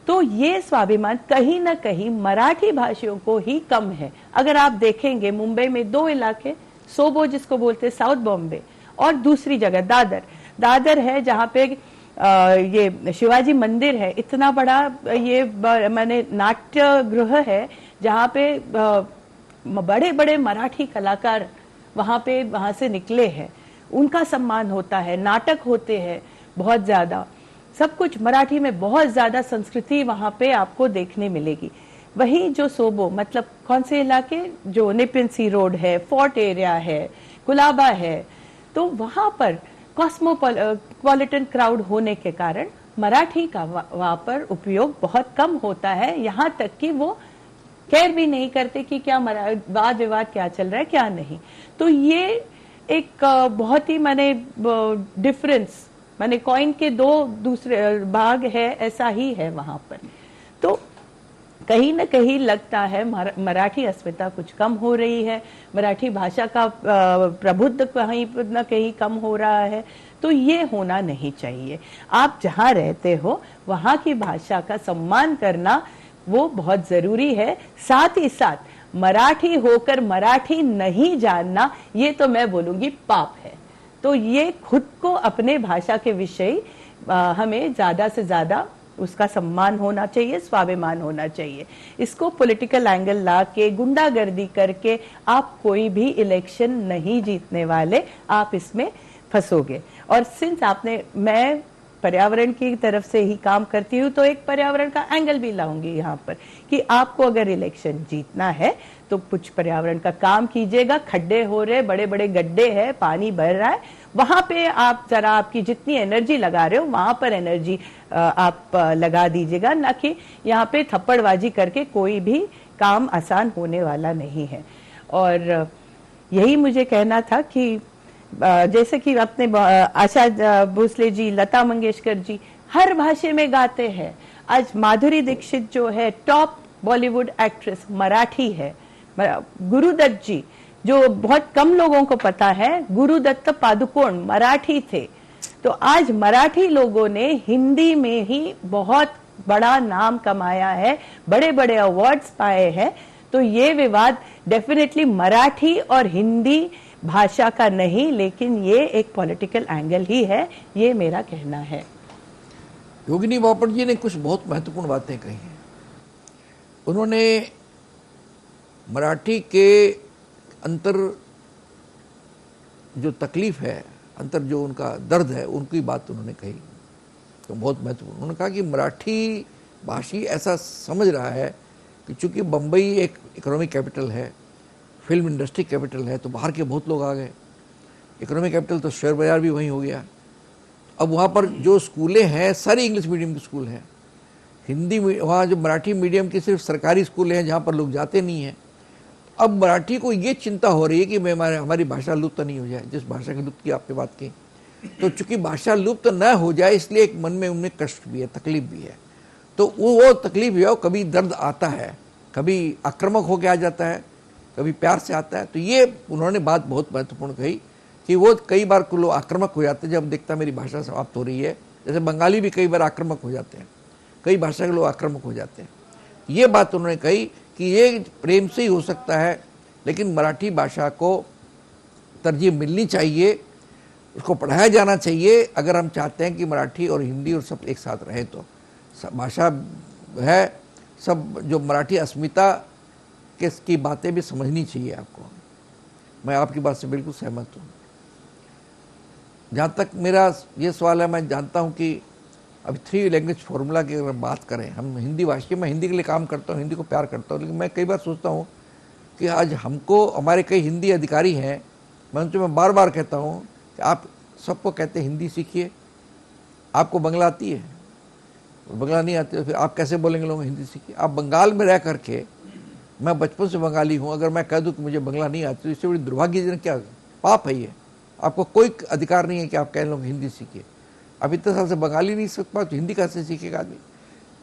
तो ये स्वाभिमान कहीं ना कहीं मराठी भाषियों को ही कम है। अगर आप देखेंगे मुंबई में दो इलाके, सोबो जिसको बोलते हैं साउथ बॉम्बे, और दूसरी जगह दादर है जहाँ पे ये शिवाजी मंदिर है, इतना बड़ा ये मैंने नाट्य गृह है जहाँ पे बड़े बड़े मराठी कलाकार वहां से निकले हैं, उनका सम्मान होता है, नाटक होते हैं बहुत ज्यादा, सब कुछ मराठी में बहुत ज्यादा संस्कृति वहां पे आपको देखने मिलेगी। वही जो सोबो मतलब कौन से इलाके, जो नेपियन सी रोड है, फोर्ट एरिया है, कुलाबा है, तो वहां पर कॉस्मोपॉलिटन क्राउड होने के कारण मराठी का वहां पर उपयोग बहुत कम होता है। यहाँ तक कि वो केयर भी नहीं करते कि क्या वाद विवाद क्या चल रहा है क्या नहीं। तो ये एक बहुत ही डिफरेंस माने कॉइन के दो दूसरे भाग है, ऐसा ही है वहां पर। तो कहीं ना कहीं लगता है मराठी अस्मिता कुछ कम हो रही है, मराठी भाषा का प्रभुत्व कहीं ना कहीं कम हो रहा है। तो ये होना नहीं चाहिए। आप जहाँ रहते हो वहाँ की भाषा का सम्मान करना वो बहुत जरूरी है। साथ ही साथ मराठी होकर मराठी नहीं जानना, ये तो मैं बोलूंगी पाप है। तो ये खुद को अपने भाषा के विषय हमें ज्यादा से ज्यादा उसका सम्मान होना चाहिए, स्वाभिमान होना चाहिए। इसको पॉलिटिकल एंगल ला के गुंडागर्दी करके आप कोई भी इलेक्शन नहीं जीतने वाले, आप इसमें फंसोगे। और सिंस मैं पर्यावरण की तरफ से ही काम करती हूँ तो एक पर्यावरण का एंगल भी लाऊंगी यहाँ पर कि आपको अगर इलेक्शन जीतना है तो कुछ पर्यावरण का काम कीजिएगा। खड्डे हो रहे, बड़े बड़े गड्ढे हैं, पानी भर रहा है, वहां पे आप जरा आपकी जितनी एनर्जी लगा रहे हो वहां पर एनर्जी आप लगा दीजिएगा, ना कि यहाँ पे थप्पड़बाजी करके कोई भी काम आसान होने वाला नहीं है। और यही मुझे कहना था कि जैसे कि अपने आशा भोसले जी, लता मंगेशकर जी हर भाषा में गाते हैं। आज माधुरी दीक्षित जो है टॉप बॉलीवुड एक्ट्रेस मराठी है। गुरुदत्त जी जो बहुत कम लोगों को पता है, गुरुदत्त पादुकोण मराठी थे। तो आज मराठी लोगों ने हिंदी में ही बहुत बड़ा नाम कमाया है, बड़े बड़े अवार्ड्स पाए हैं। तो ये विवाद डेफिनेटली मराठी और हिंदी भाषा का नहीं, लेकिन ये एक पॉलिटिकल एंगल ही है, ये मेरा कहना है। योगिनी बापट जी ने कुछ बहुत महत्वपूर्ण बातें कही हैं। उन्होंने मराठी के अंतर जो तकलीफ है, अंतर जो उनका दर्द है, उनकी बात उन्होंने कही तो बहुत महत्वपूर्ण। उन्होंने कहा कि मराठी भाषी ऐसा समझ रहा है कि चूंकि बम्बई एक इकोनॉमिक कैपिटल है, फिल्म इंडस्ट्री कैपिटल है, तो बाहर के बहुत लोग आ गए। इकोनॉमिक कैपिटल तो शेयर बाजार भी वहीं हो गया। अब वहाँ पर जो स्कूलें हैं सारी इंग्लिश मीडियम के स्कूल हैं। हिंदी वहाँ जो मराठी मीडियम के सिर्फ सरकारी स्कूल हैं जहाँ पर लोग जाते नहीं हैं। अब मराठी को ये चिंता हो रही है कि हमारी भाषा लुप्त नहीं हो जाए, जिस भाषा की लुप्त की आपने बात की। तो चूंकि भाषा लुप्त न हो जाए इसलिए एक मन में उनमें कष्ट भी है, तकलीफ भी है। तो वो तकलीफ है, कभी दर्द आता है, कभी आक्रामक होकर आ जाता है, कभी प्यार से आता है। तो ये उन्होंने बात बहुत महत्वपूर्ण कही कि वो कई बार लोग आक्रामक हो जाते हैं जब देखता मेरी भाषा समाप्त हो रही है। जैसे बंगाली भी कई बार आक्रामक हो जाते हैं। कई भाषा के लोग आक्रामक हो जाते हैं। ये बात उन्होंने कही कि ये प्रेम से ही हो सकता है, लेकिन मराठी भाषा को तरजीह मिलनी चाहिए, उसको पढ़ाया जाना चाहिए अगर हम चाहते हैं कि मराठी और हिंदी और सब एक साथ रहे। तो सब भाषा है, सब जो मराठी अस्मिता की बातें भी समझनी चाहिए आपको। मैं आपकी बात से बिल्कुल सहमत हूँ। जहाँ तक मेरा ये सवाल है, मैं जानता हूँ कि अभी 3 लैंग्वेज फार्मूला की अगर बात करें, हम हिंदी भाषी, मैं हिंदी के लिए काम करता हूँ, हिंदी को प्यार करता हूँ, लेकिन मैं कई बार सोचता हूँ कि आज हमको, हमारे कई हिंदी अधिकारी हैं, मैं उनसे मैं बार बार कहता हूँ कि आप सबको कहते हैं हिंदी सीखिए, आपको बंगला आती है, बंगला नहीं आती तो फिर आप कैसे बोलेंगे लोग हिंदी सीखिए। आप बंगाल में रह करके, मैं बचपन से बंगाली हूँ, अगर मैं कह दूँ कि मुझे बंगला नहीं आती तो इससे बड़ी दुर्भाग्यजनक क्या पाप है ये। आपको कोई अधिकार नहीं है कि आप कह लोग हिंदी सीखिए। अब इतने साल से बंगाली नहीं सीख पाए तो हिंदी कैसे सीखेगा आदमी।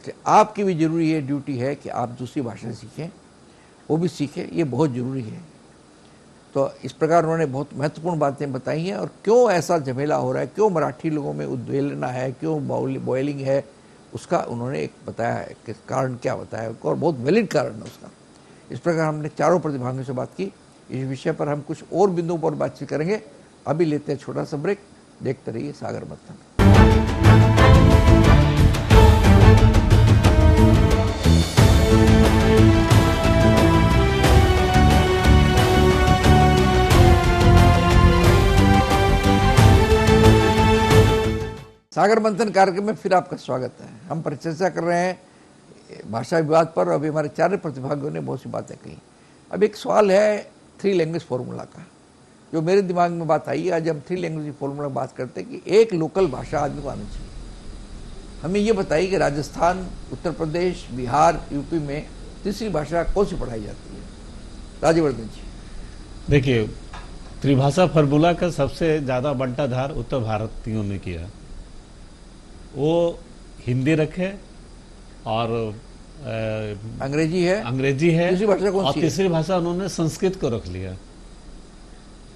कि आपकी भी जरूरी है, ड्यूटी है कि आप दूसरी भाषा सीखें, वो भी सीखें, ये बहुत ज़रूरी है। तो इस प्रकार उन्होंने बहुत महत्वपूर्ण बातें बताई हैं। और क्यों ऐसा झमेला हो रहा है, क्यों मराठी लोगों में उद्वेलना है, क्यों बॉयलिंग है, उसका उन्होंने एक बताया है कि कारण क्या बताया, और बहुत वैलिड कारण है उसका। इस प्रकार हमने चारों प्रतिभागियों से बात की। इस विषय पर हम कुछ और बिंदुओं पर बातचीत करेंगे। अभी लेते हैं छोटा सा ब्रेक, देखते रहिए सागर मंथन। सागर मंथन कार्यक्रम में फिर आपका स्वागत है। हम परिचर्चा कर रहे हैं भाषा विवाद पर। अभी हमारे 4 प्रतिभागियों ने बहुत सी बातें कही। अब एक सवाल है 3 लैंग्वेज फार्मूला का, जो मेरे दिमाग में बात आई है। आज हम 3 लैंग्वेज फार्मूला बात करते हैं कि एक लोकल भाषा आदमी को आनी चाहिए। हमें ये बताइए कि राजस्थान, उत्तर प्रदेश, बिहार, यूपी में तीसरी भाषा कौन सी पढ़ाई जाती है? राज्यवर्धन जी। देखिए, त्रिभाषा फार्मूला का सबसे ज़्यादा बंटाधार उत्तर भारतीयों ने किया। वो हिंदी रखे और अंग्रेजी है, अंग्रेजी है, तीसरी भाषा कौन और सी है? तीसरी भाषा उन्होंने संस्कृत को रख लिया।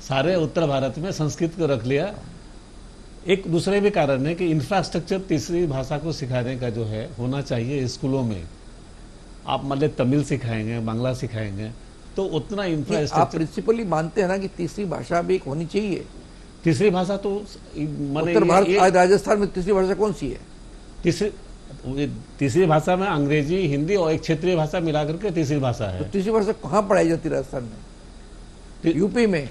सारे उत्तर भारत में संस्कृत को रख लिया। एक दूसरे भी कारण है कि इंफ्रास्ट्रक्चर तीसरी भाषा को सिखाने का जो है होना चाहिए स्कूलों में। आप मान लें तमिल सिखाएंगे, बांग्ला सिखाएंगे, तो उतना आप इंफ्रास्ट्रक्चर। प्रिंसिपली मानते हैं ना कि तीसरी भाषा भी एक होनी चाहिए? तीसरी भाषा तो माने उत्तर भारत, आज राजस्थान में तीसरी भाषा कौन सी है? तीसरी भाषा में अंग्रेजी, हिंदी और एक क्षेत्रीय भाषा मिला करके तीसरी भाषा है। तो तीसरी भाषा कहाँ पढ़ाई जाती है राजस्थान में? यूपी में,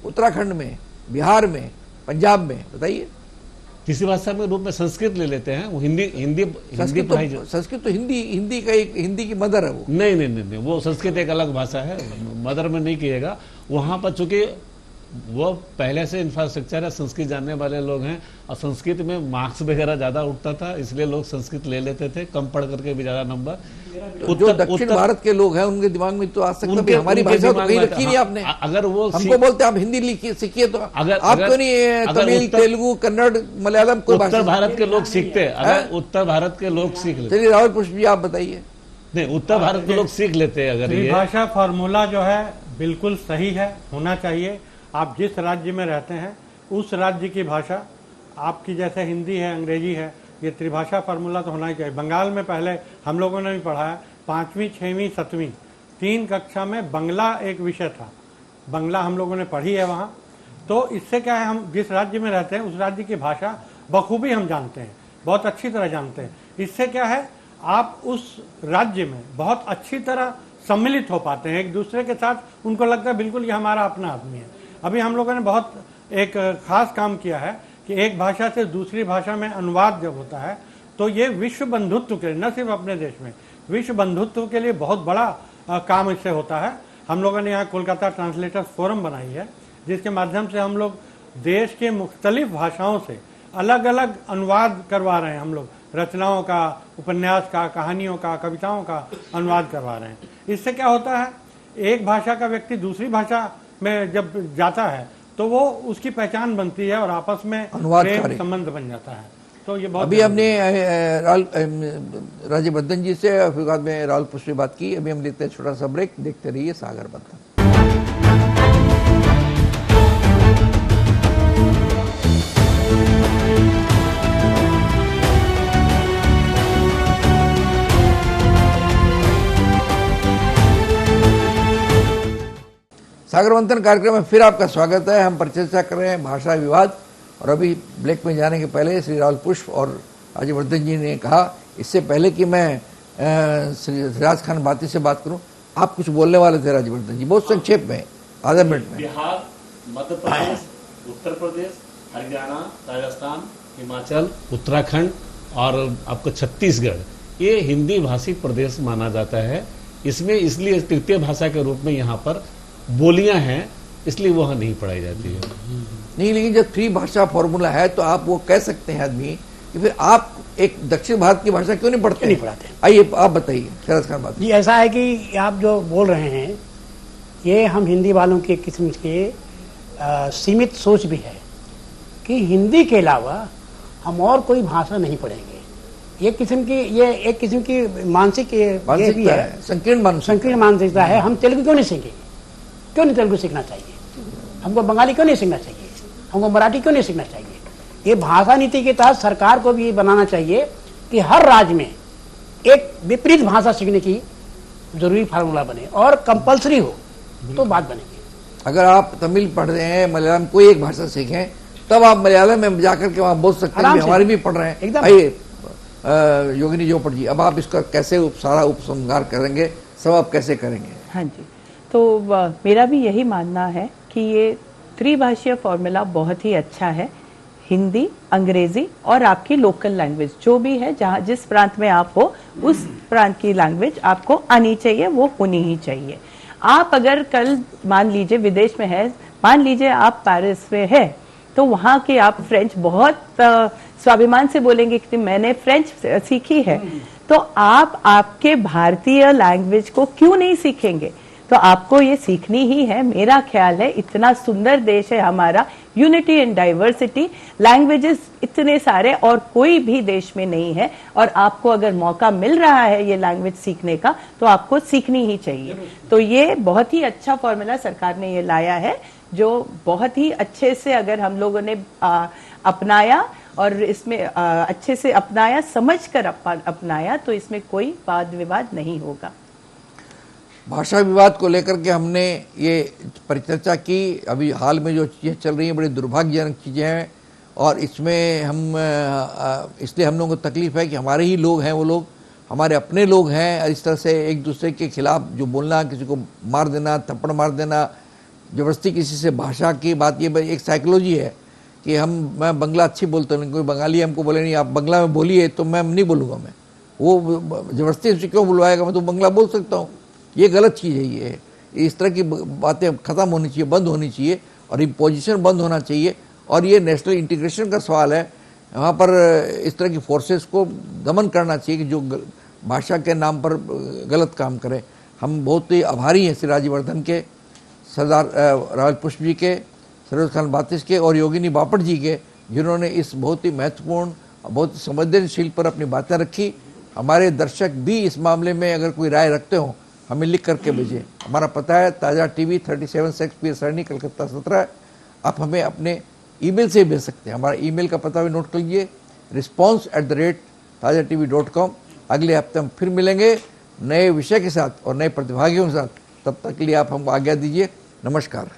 उत्तराखंड में, बिहार में, पंजाब में? बताइए। तीसरी भाषा में रूप में संस्कृत ले लेते हैं। वो हिंदी पढ़ाई संस्कृत तो हिंदी का एक, हिंदी की मदर है वो। नहीं, वो संस्कृत एक अलग भाषा है, मदर में नहीं किएगा। वहां पर चूंकि वो पहले से इंफ्रास्ट्रक्चर है, संस्कृत जानने वाले लोग हैं, और संस्कृत में मार्क्स वगैरह ज्यादा उठता था, इसलिए लोग संस्कृत ले लेते थे, कम पढ़ करके भी ज्यादा नंबर। तो जो दक्षिण भारत के लोग हैं उनके दिमाग में तो आज तक कभी हमारी भाषा तो कहीं रखी नहीं आपने। अगर वो हमको बोलते आप हिंदी सीखिए, तो आपको नहीं तमिल, तेलुगु, कन्नड़, मलयालम कोई भाषा? उत्तर भारत के लोग सीखते, अगर उत्तर भारत के लोग सीख लेते। चलिए राहुल पुष्प जी आप बताइए। नहीं, उत्तर भारत के लोग सीख लेते हैं अगर ये भाषा फार्मूला जो है बिल्कुल सही है, होना चाहिए। आप जिस राज्य में रहते हैं उस राज्य की भाषा, आपकी जैसे हिंदी है, अंग्रेजी है, ये त्रिभाषा फार्मूला तो होना ही चाहिए। बंगाल में पहले हम लोगों ने भी पढ़ा है, 5वीं, 6वीं, 7वीं 3 कक्षा में बंगला एक विषय था। बंगला हम लोगों ने पढ़ी है वहाँ। तो इससे क्या है, हम जिस राज्य में रहते हैं उस राज्य की भाषा बखूबी हम जानते हैं, बहुत अच्छी तरह जानते हैं। इससे क्या है, आप उस राज्य में बहुत अच्छी तरह सम्मिलित हो पाते हैं एक दूसरे के साथ। उनको लगता है बिल्कुल ये हमारा अपना आदमी है। अभी हम लोगों ने बहुत एक खास काम किया है कि एक भाषा से दूसरी भाषा में अनुवाद जब होता है तो ये विश्व बंधुत्व के लिए, न सिर्फ अपने देश में, विश्व बंधुत्व के लिए बहुत बड़ा काम इससे होता है। हम लोगों ने यहाँ कोलकाता ट्रांसलेटर्स फोरम बनाई है, जिसके माध्यम से हम लोग देश के मुख्तलिफ भाषाओं से अलग अलग अनुवाद करवा रहे हैं। हम लोग रचनाओं का, उपन्यास का, कहानियों का, कविताओं का अनुवाद करवा रहे हैं। इससे क्या होता है, एक भाषा का व्यक्ति दूसरी भाषा में जब जाता है तो वो उसकी पहचान बनती है और आपस में प्रेम संबंध बन जाता है। तो ये बहुत। अभी हमने राज्यवर्धन जी से, फिर बाद में राहुल पुष्प से बात की। अभी हम लेते हैं छोटा सा ब्रेक, देखते रहिए सागर मंथन। सागर मंथन कार्यक्रम में फिर आपका स्वागत है। हम परिचर्चा कर रहे हैं भाषा विवाद, और अभी ब्रेक में जाने के पहले श्री राहुल पुष्प और राज्यवर्धन जी ने कहा, इससे पहले कि मैं श्री राज खान बाती से बात करूं, आप कुछ बोलने वाले थे राज्यवर्धन जी, बहुत संक्षेप में, आधा मिनट में। बिहार, मध्य प्रदेश, उत्तर प्रदेश, हरियाणा, राजस्थान, हिमाचल, उत्तराखंड और आपको छत्तीसगढ़, ये हिंदी भाषी प्रदेश माना जाता है। इसमें इसलिए तृतीय भाषा के रूप में यहाँ पर बोलियां हैं, इसलिए वहाँ नहीं पढ़ाई जाती है। नहीं, लेकिन जब फ्री भाषा फॉर्मूला है तो आप वो कह सकते हैं आदमी कि फिर आप एक दक्षिण भारत की भाषा क्यों नहीं पढ़ते? नहीं पढ़ाते। आइए आप बताइए शरद खान बात। जी, ऐसा है कि आप जो बोल रहे हैं ये हम हिंदी वालों की एक किस्म के सीमित सोच भी है कि हिंदी के अलावा हम और कोई भाषा नहीं पढ़ेंगे। ये एक किस्म की मानसिक ये भी है, संकीर्ण मानसिकता है। हम तेलुगु क्यों नहीं सीखेंगे? क्यों नहीं तेलुगु सीखना चाहिए? हमको बंगाली क्यों नहीं सीखना चाहिए? हमको मराठी क्यों नहीं सीखना चाहिए? ये भाषा नीति के तहत सरकार को भी ये बनाना चाहिए कि हर राज्य में एक विपरीत भाषा सीखने की जरूरी फार्मूला बने और कंपलसरी हो तो बात बनेगी। अगर आप तमिल पढ़ रहे हैं, मलयालम, कोई एक भाषा सीखें, तब आप मलयालम में जाकर के वहां बोल सकते हैं, हमारे भी पढ़ रहे हैं एकदम। आइए योगिनी जोपड़ जी, अब आप इसका कैसे सारा उपसंहार करेंगे, सब कैसे करेंगे? हाँ जी, तो मेरा भी यही मानना है कि ये त्रिभाषीय फॉर्मूला बहुत ही अच्छा है। हिंदी, अंग्रेजी और आपकी लोकल लैंग्वेज जो भी है, जहाँ जिस प्रांत में आप हो उस प्रांत की लैंग्वेज आपको आनी चाहिए, वो होनी ही चाहिए। आप अगर कल मान लीजिए विदेश में है, मान लीजिए आप पेरिस में है, तो वहाँ के आप फ्रेंच बहुत स्वाभिमान से बोलेंगे कि मैंने फ्रेंच सीखी है, तो आप आपके भारतीय लैंग्वेज को क्यों नहीं सीखेंगे? तो आपको ये सीखनी ही है। मेरा ख्याल है इतना सुंदर देश है हमारा, यूनिटी इन डाइवर्सिटी, लैंग्वेजेस इतने सारे और कोई भी देश में नहीं है, और आपको अगर मौका मिल रहा है ये लैंग्वेज सीखने का तो आपको सीखनी ही चाहिए। तो ये बहुत ही अच्छा फॉर्मूला सरकार ने ये लाया है, जो बहुत ही अच्छे से अगर हम लोगों ने अपनाया और इसमें अच्छे से अपनाया, समझकर अपनाया, तो इसमें कोई वाद विवाद नहीं होगा। भाषा विवाद को लेकर के हमने ये परिचर्चा की। अभी हाल में जो चीज़ें चल रही हैं बड़ी दुर्भाग्यजनक चीज़ें हैं, और इसमें हम इसलिए हम लोगों को तकलीफ है कि हमारे ही लोग हैं, वो लोग हमारे अपने लोग हैं, और इस तरह से एक दूसरे के खिलाफ जो बोलना, किसी को मार देना, थप्पड़ मार देना, ज़बरदस्ती किसी से भाषा की बात, ये एक साइकोलॉजी है कि मैं बंगला अच्छी बोलता हूँ, कोई बंगाली हमको बोले नहीं आप बंगला में बोलिए तो मैं नहीं बोलूँगा, मैं वो ज़बरदस्ती से क्यों बुलवाएगा, मैं तो बंगला बोल सकता हूँ। ये गलत चीज़ है। ये इस तरह की बातें ख़त्म होनी चाहिए, बंद होनी चाहिए, और इम्पोजिशन बंद होना चाहिए। और ये नेशनल इंटीग्रेशन का सवाल है, वहाँ पर इस तरह की फोर्सेस को दमन करना चाहिए कि जो भाषा के नाम पर गलत काम करें। हम बहुत ही आभारी हैं श्री राज्यवर्धन के, सरदार राहुल पुष्प जी के, सरोज खान बातिश के और योगिनी बापट जी के, जिन्होंने इस बहुत ही महत्वपूर्ण, बहुत संवेदनशील पर अपनी बातें रखी। हमारे दर्शक भी इस मामले में अगर कोई राय रखते हो हमें लिख करके भेजें। हमारा पता है ताज़ा टीवी 37 शेक्सपियर सरनी, कलकत्ता 17। आप हमें अपने ईमेल से भेज सकते हैं। हमारा ईमेल का पता भी नोट कर लीजिए, response@tazatv.com। अगले हफ्ते हम फिर मिलेंगे नए विषय के साथ और नए प्रतिभागियों के साथ। तब तक के लिए आप हमको आज्ञा दीजिए। नमस्कार।